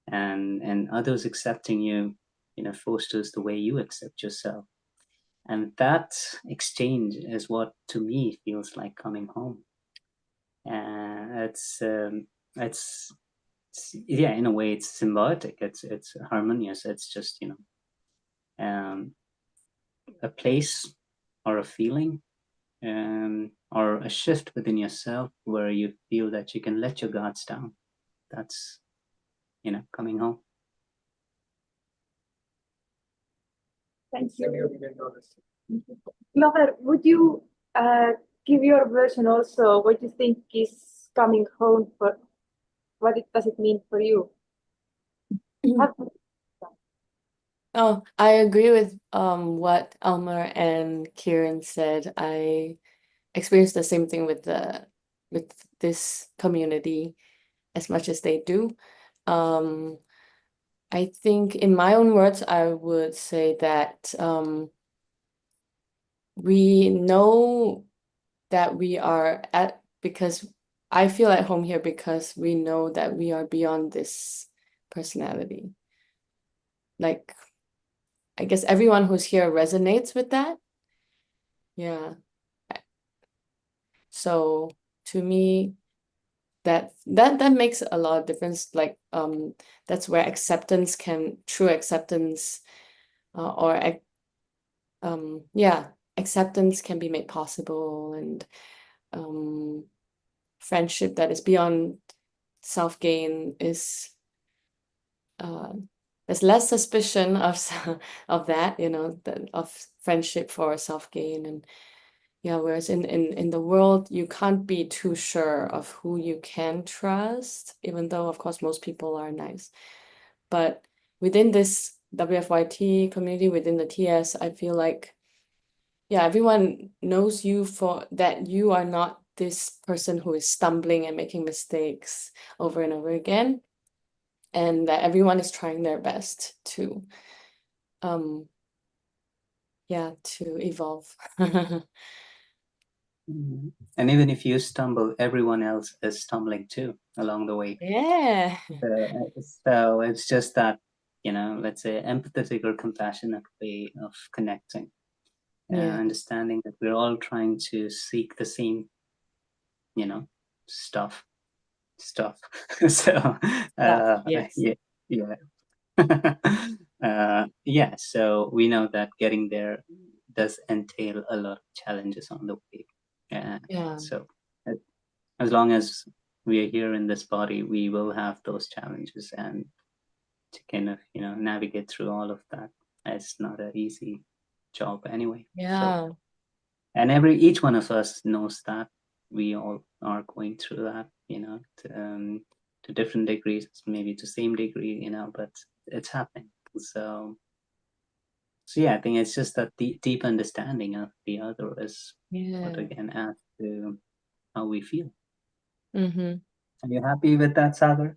and others accepting you fosters the way you accept yourself. And that exchange is what to me feels like coming home. It's in a way it's symbiotic, it's harmonious. It's just a place or a feeling or a shift within yourself where you feel that you can let your guards down. That's coming home. Thank you. Clover, would you give your version also what you think is coming home, for does it mean for you? Oh, I agree with what Elmer and Kiran said. I experienced the same thing with this community as much as they do. I think in my own words, I would say that we know that we are because I feel at home here because we know that we are beyond this personality. Like, I guess everyone who's here resonates with that. Yeah. So to me, that makes a lot of difference. Like, that's where true acceptance, acceptance can be made possible, and friendship that is beyond self-gain is there's less suspicion of that, of friendship for self-gain. And whereas in the world, you can't be too sure of who you can trust, even though, of course, most people are nice. But within this WFYT community, within the TS, I feel like, everyone knows you for that you are not this person who is stumbling and making mistakes over and over again, and that everyone is trying their best to evolve. And even if you stumble, everyone else is stumbling too along the way. Yeah. So it's just that, let's say, empathetic or compassionate way of connecting. Understanding that we're all trying to seek the same, stuff. So yes. So we know that getting there does entail a lot of challenges on the way. So as long as we are here in this body, we will have those challenges, and to kind of, you know, navigate through all of that. It's not an easy job anyway. Yeah. So, and each one of us knows that we all are going through that, you know, to different degrees, maybe to same degree, you know, but it's happening. So yeah, I think it's just that deep understanding of the other is what again adds to how we feel. Mm-hmm. Are you happy with that, Sagar?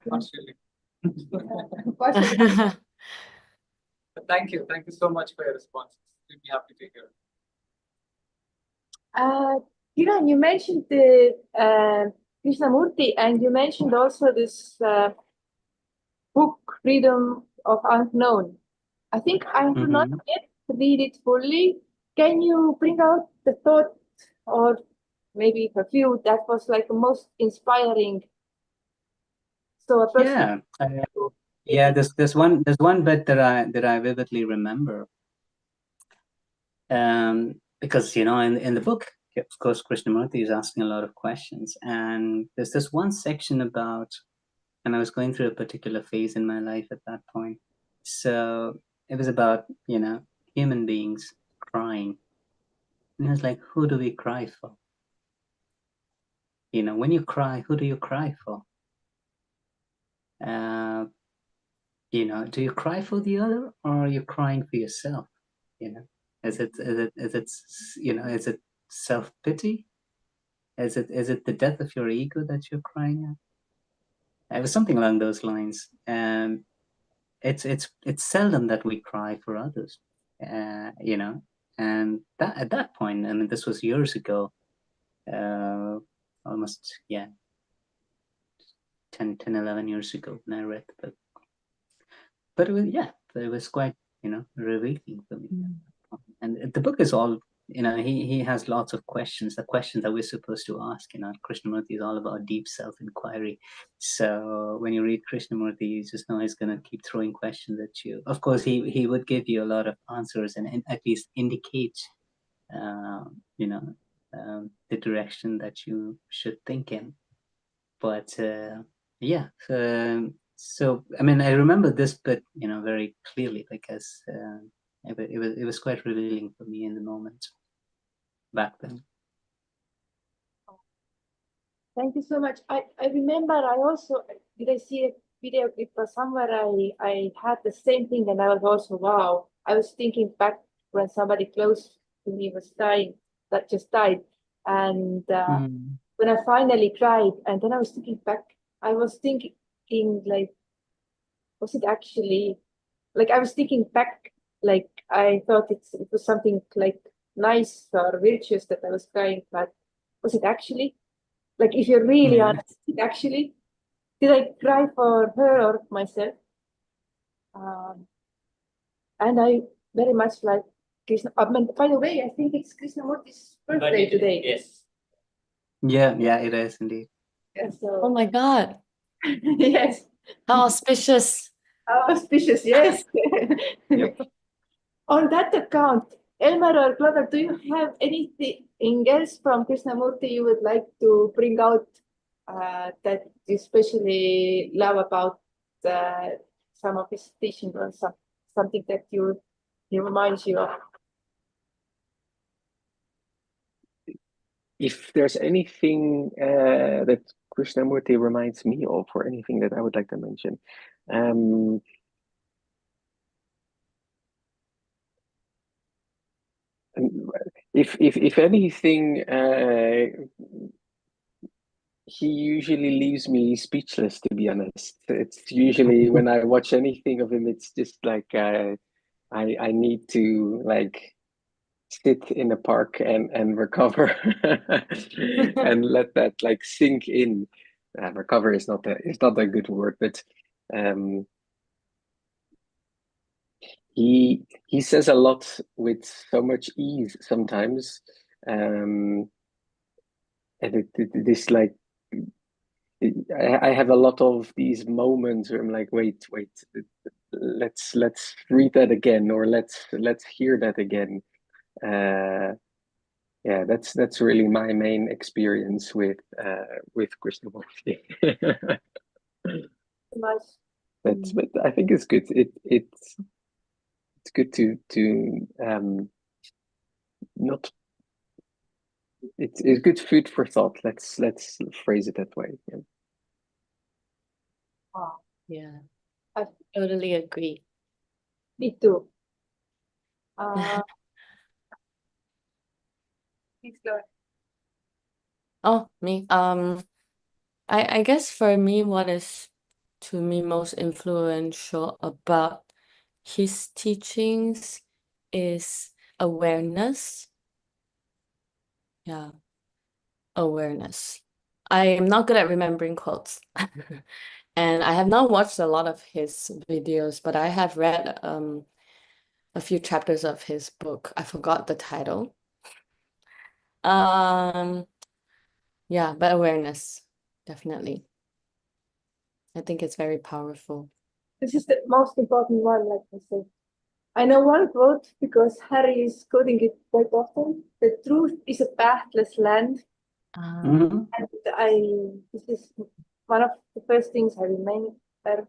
Partially. Partially. But thank you so much for your responses. We'll be happy to hear it. Kiran, you mentioned the Krishnamurti, and you mentioned also this book, Freedom of Unknown. I think I have not yet read it fully. Can you bring out the thought, or maybe a few that was like the most inspiring? So a person. Yeah. There's one bit that I vividly remember. Because, you know, in the book, of course, Krishnamurti is asking a lot of questions, and there's this one section about, and I was going through a particular phase in my life at that point. So it was about, you know, human beings crying. And it was like, who do we cry for? You know, when you cry, who do you cry for? You know, do you cry for the other, or are you crying for yourself? You know, is it you know, is it self-pity? Is it the death of your ego that you're crying at? It was something along those lines. It's seldom that we cry for others, you know. And that at that point, I mean, this was years ago, almost 10, 11 years ago when I read the book. But it was quite, you know, revealing for me. And the book is all, you know, he has lots of questions, the questions that we're supposed to ask. You know, Krishnamurti is all about deep self-inquiry. So when you read Krishnamurti, you just know he's going to keep throwing questions at you. Of course, he would give you a lot of answers and at least indicate, you know, the direction that you should think in. But so I mean, I remember this bit, you know, very clearly, because it was quite revealing for me in the moment back then. Thank you so much. I remember I see a video clip somewhere I had the same thing, and I was also, wow. I was thinking back when somebody close to me was dying, that just died. And when I finally cried, and then I was thinking back, I was thinking like, was it actually, like I was thinking back, like I thought it was something like nice or virtuous that I was crying, but was it actually? Like, if you're really honest, actually, did I cry for her or myself? And I very much like Krishna. By the way, I think it's Krishnamurti's birthday today. Yes. Yeah, it is indeed. Yeah, so, Oh my God. yes. How auspicious. How auspicious, yes. Yep. On that account, Elmer or Clover, do you have anything else from Krishnamurti you would like to bring out that you especially love about some of his teaching, or something that he reminds you of? If there's anything that Krishnamurti reminds me of, or anything that I would like to mention, if anything, he usually leaves me speechless, to be honest. It's usually when I watch anything of him, it's just like I need to like sit in a park and recover and let that like sink in. Recover is not a good word, but he says a lot with so much ease sometimes, and this like I have a lot of these moments where I'm like, wait, let's read that again, or let's hear that again. yeah, that's really my main experience with Krishnamurti. Nice. But I think it's good. It's good to not. It's good food for thought. Let's phrase it that way. Yeah. Wow. Yeah, I- totally agree. Me too. Please go ahead. Oh, me. I guess for me, what is to me most influential about his teachings is awareness. Yeah, awareness. I am not good at remembering quotes. And I have not watched a lot of his videos, but I have read a few chapters of his book. I forgot the title. Yeah, but awareness, definitely. I think it's very powerful. This is the most important one, like I said. I know one quote because Harry is quoting it quite often. The truth is a pathless land. Mhm. And this is one of the first things I remember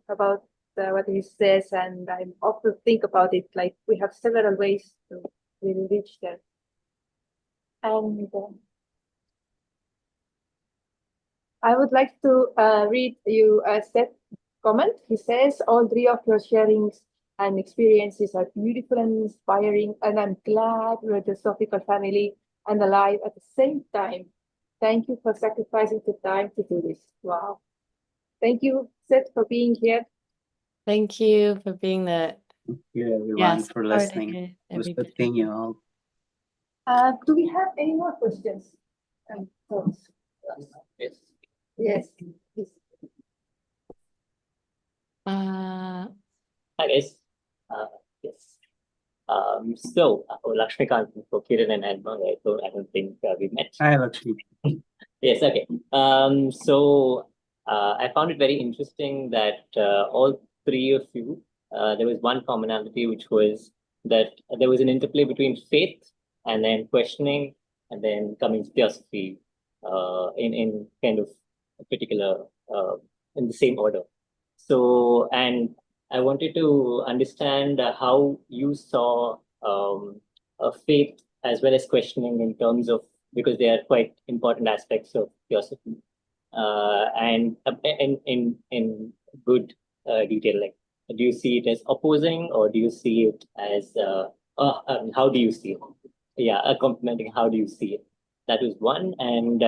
about what he says, and I often think about it. Like we have several ways to really reach there. And I would like to read you a set comment. He says, all three of your sharings and experiences are beautiful and inspiring, and I'm glad we're the Theosophical family and alive at the same time. Thank you for sacrificing the time to do this. Wow. Thank you, Seth, for being here. Thank you for being the Thank you everyone for supporting listening. It was good everybody. seeing you all. Do we have any more questions and thoughts? Yes. Yes, please. Uh, Hi guys. Yes. Lakshmikant for Kiran and Elmer, right? So I don't think we met. Hi, Lakshmi. Yes, okay. I found it very interesting that all three of you, there was one commonality, which was that there was an interplay between faith and then questioning and then coming to theosophy in kind of a particular, in the same order. So, and I wanted to understand how you saw faith as well as questioning in terms of, because they are quite important aspects of theosophy, and in good detail. Like, do you see it as opposing, or do you see it as how do you see it? Yeah, complementing. How do you see it? That was one, and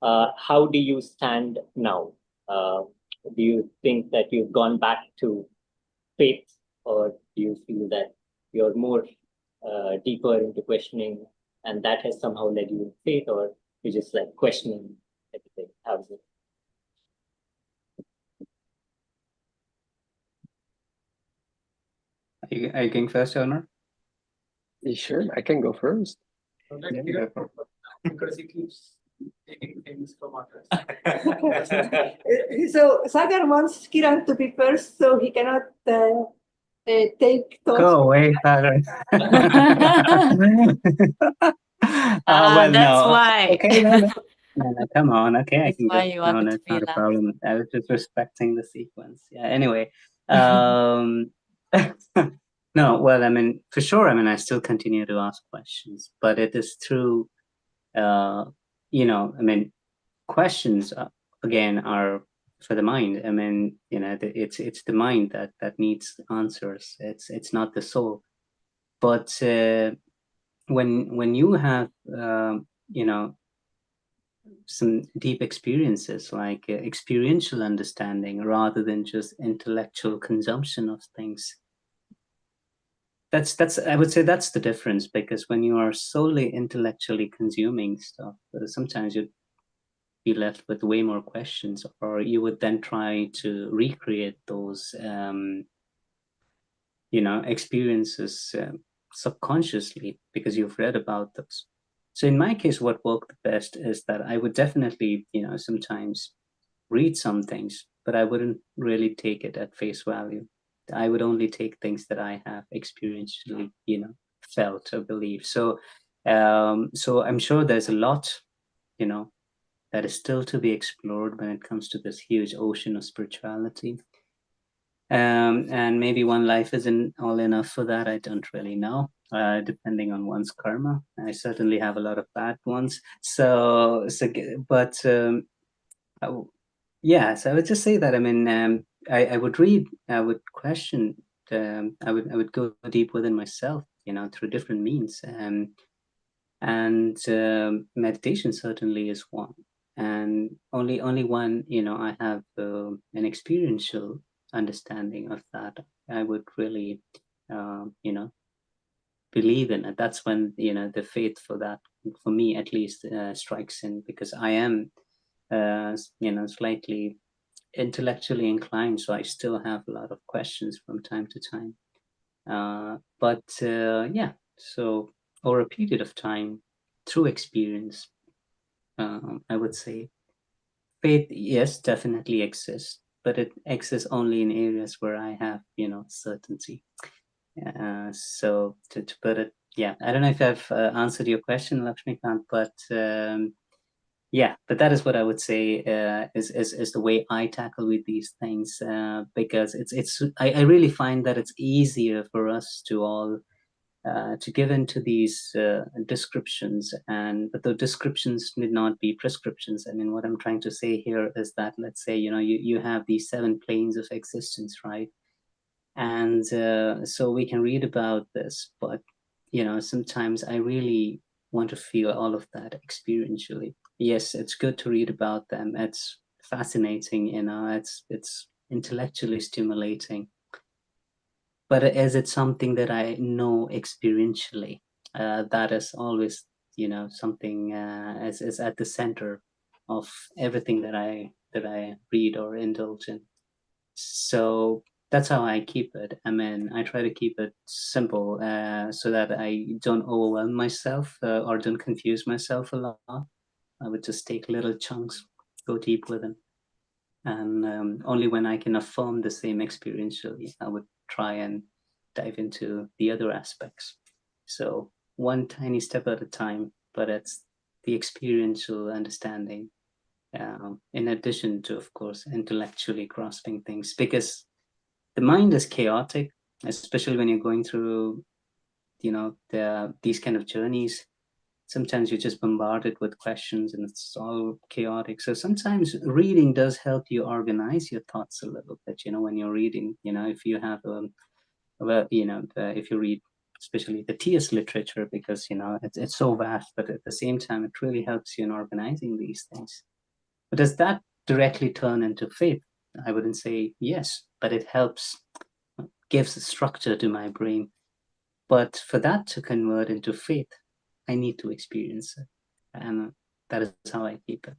how do you stand now? Do you think that you've gone back to faith, or do you feel that you're more deeper into questioning, and that has somehow led you in faith, or you're just like questioning everything? How is it? Are you going first, Elmer? Sure, I can go first. Let Yeah, Kiran go go first, because he keeps taking things from others. So Sagar wants Kiran to be first, so he cannot take thoughts. Go away, Sagar. Well, that's no. why. Okay, no, come on. Okay, I That's can why go. you No, wanted to that's be not a last. problem. I was just respecting the sequence. Yeah. Anyway, no. Well, I mean, for sure. I mean, I still continue to ask questions, but it is through, I mean, questions again are for the mind. I mean, it's the mind that needs answers. It's not the soul. But when you have some deep experiences, like experiential understanding rather than just intellectual consumption of things, that's I would say that's the difference. Because when you are solely intellectually consuming stuff, sometimes you'd be left with way more questions, or you would then try to recreate those experiences subconsciously because you've read about those. So in my case, what worked the best is that I would definitely, sometimes read some things, but I wouldn't really take it at face value. I would only take things that I have experientially, felt or believed. So So I'm sure there's a lot, you know, that is still to be explored when it comes to this huge ocean of spirituality. And maybe one life isn't all enough for that. I don't really know, depending on one's karma. I certainly have a lot of bad ones. But yeah, so I would just say that, I mean, I would read, I would question, I would go deep within myself, you know, through different means. And meditation certainly is one. And only one, you know, I have an experiential understanding of that. I would really, you know, believe in it. That's when, you know, the faith for that, for me at least, strikes in, because I am, you know, slightly intellectually inclined, so I still have a lot of questions from time to time. But yeah, so over a period of time, through experience, I would say faith, yes, definitely exists, but it exists only in areas where I have, you know, certainty. So to put it, yeah, I don't know if I've answered your question, Lakshmikant, but yeah, but that is what I would say is the way I tackle with these things, because I really find that it's easier for us to all to give into these descriptions, but the descriptions need not be prescriptions. I mean, what I'm trying to say here is that, let's say, you know, you have these 7 planes of existence, right? And so we can read about this, but, you know, sometimes I really want to feel all of that experientially. Yes, it's good to read about them. It's fascinating, you know, it's intellectually stimulating. But is it something that I know experientially? That is always, you know, something is at the center of everything that I read or indulge in. So that's how I keep it. I mean, I try to keep it simple so that I don't overwhelm myself or don't confuse myself a lot. I would just take little chunks, go deep with them. And only when I can affirm the same experientially, I would try and dive into the other aspects. So one tiny step at a time, but it's the experiential understanding, in addition to, of course, intellectually grasping things, because the mind is chaotic, especially when you're going through, you know, these kind of journeys. Sometimes you're just bombarded with questions and it's all chaotic. So sometimes reading does help you organize your thoughts a little bit, you know, when you're reading, you know, if you have, you know, if you read especially the TS literature, because, you know, it's so vast, but at the same time, it really helps you in organizing these things. But does that directly turn into faith? I wouldn't say yes, but it helps, gives a structure to my brain. But for that to convert into faith, I need to experience it. And that is how I keep it.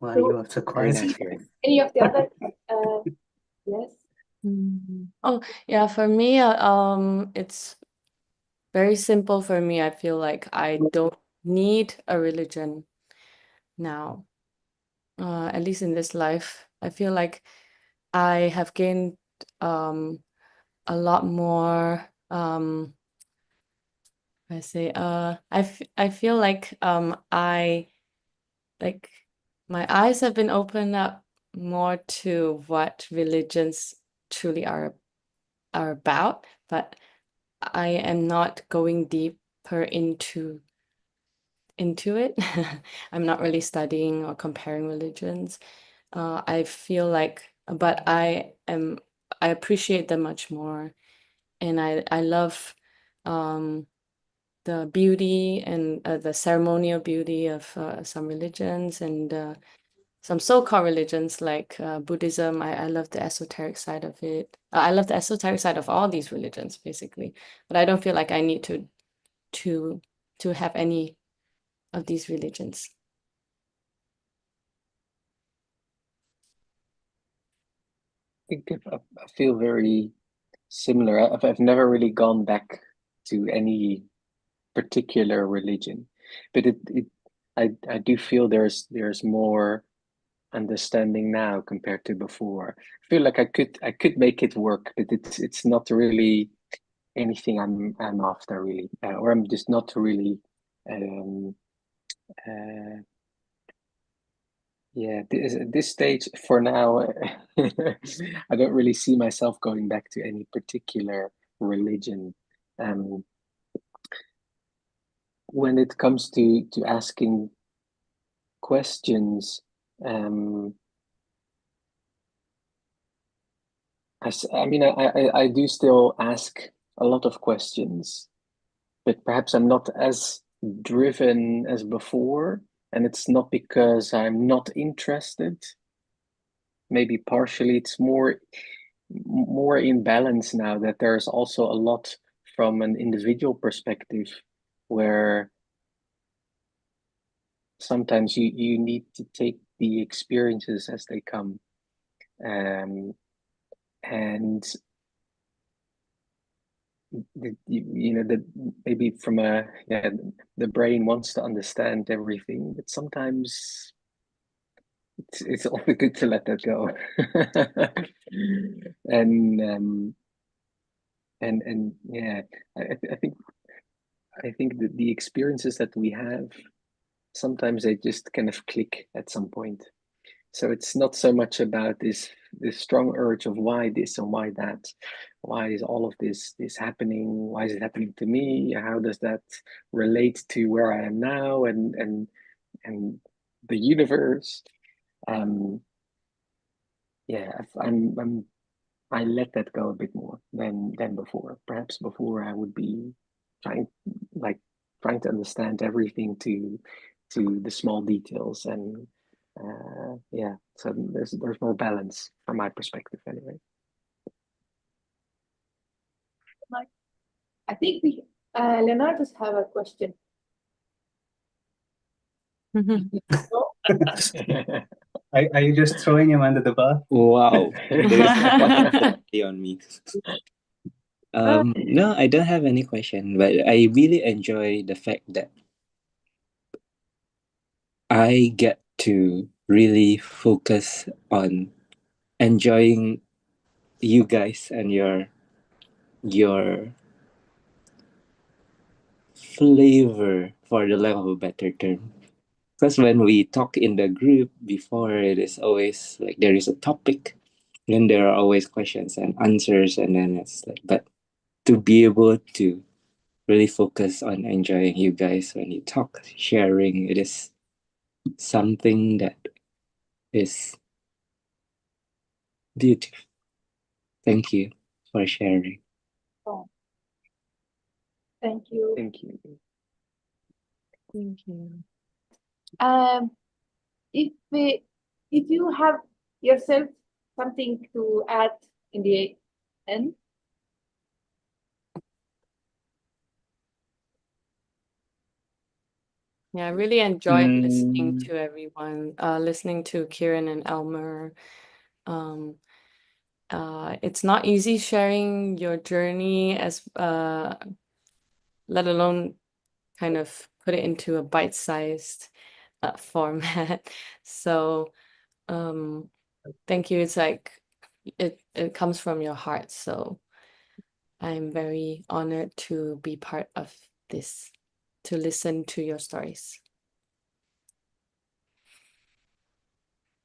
Well, you are so Very quiet. nice hearing. Any of the other? Yes. Oh, yeah, for me, it's very simple for me. I feel like I don't need a religion now, at least in this life. I feel like I have gained a lot more. I feel like I like my eyes have been opened up more to what religions truly are about, but I am not going deeper into it. I'm not really studying or comparing religions. I feel like, but I appreciate them much more, and I love the beauty and the ceremonial beauty of some religions and some so-called religions like Buddhism. I love the esoteric side of it. I love the esoteric side of all these religions, basically. But I don't feel like I need to have any of these religions. I feel very similar. I've never really gone back to any particular religion, but I do feel there's more understanding now compared to before. I feel like I could make it work, but it's not really anything I'm after really, or I'm just not really. Yeah, at this stage for now, I don't really see myself going back to any particular religion. When it comes to asking questions, I mean, I do still ask a lot of questions, but perhaps I'm not as driven as before, and it's not because I'm not interested. Maybe partially it's more in balance now, that there's also a lot from an individual perspective where sometimes you need to take the experiences as they come, and maybe from the brain wants to understand everything, but sometimes it's only good to let that go. and yeah, I think that the experiences that we have, sometimes they just kind of click at some point. So it's not so much about this strong urge of why this and why that, why is all of this happening? Why is it happening to me? How does that relate to where I am now and the universe? Yeah, I let that go a bit more than before. Perhaps before I would be trying to understand everything to the small details, and yeah, so there's more balance from my perspective anyway. I think we Leonardo's have a question. Are you just throwing him under the bus? Wow, there's a on me. No, I don't have any question, but I really enjoy the fact that I get to really focus on enjoying you guys and your flavor, for the lack of a better term. Because when we talk in the group before, it is always like there is a topic, then there are always questions and answers, and then it's like, but to be able to really focus on enjoying you guys when you talk, sharing, it is something that is beautiful. Thank you for sharing. Oh. Thank you. Thank you. Thank you. If you have yourself something to add in the end. Yeah, I really enjoyed listening to everyone, listening to Kiran and Elmer. It's not easy sharing your journey as let alone kind of put it into a bite-sized format. So thank you. It's like it comes from your heart. So I'm very honored to be part of this, to listen to your stories.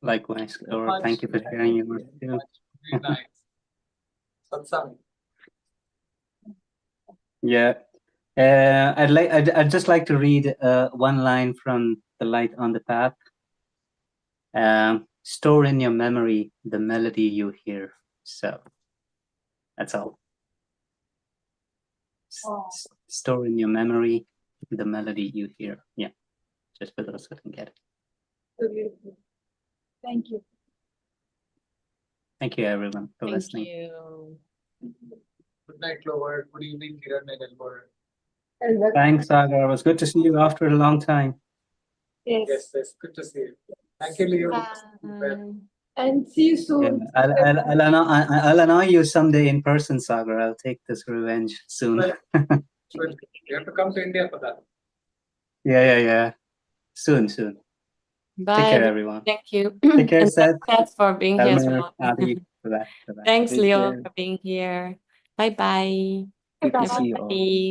Likewise, Clover. Thank you for sharing your work too. Very nice. Satsang. Yeah. I'd just like to read one line from The Light on the Path. Store in your memory the melody you hear. So that's all. Store in your memory the melody you hear. Yeah, just for those who didn't get it. So beautiful. Thank you. Thank you, everyone, for Thank listening. you. Good night, Clover. Good evening, Kiran and Elmer. Thanks, Sagar. It was good to see you after a long time. Yes. Yes, good to see you. Thank you, Leo. And see you Yeah, soon. I'll annoy you someday in person, Sagar. I'll take this revenge soon. Well, you have to come to India for that. Yeah. Soon. Bye. Take care, everyone. Thank you. Take care, And Seth, thanks for being here as Elmer, well. Ali. Bye-bye. Bye-bye. Thanks, Take Leo, care. for being here. Bye bye. Good to see you all. Everybody.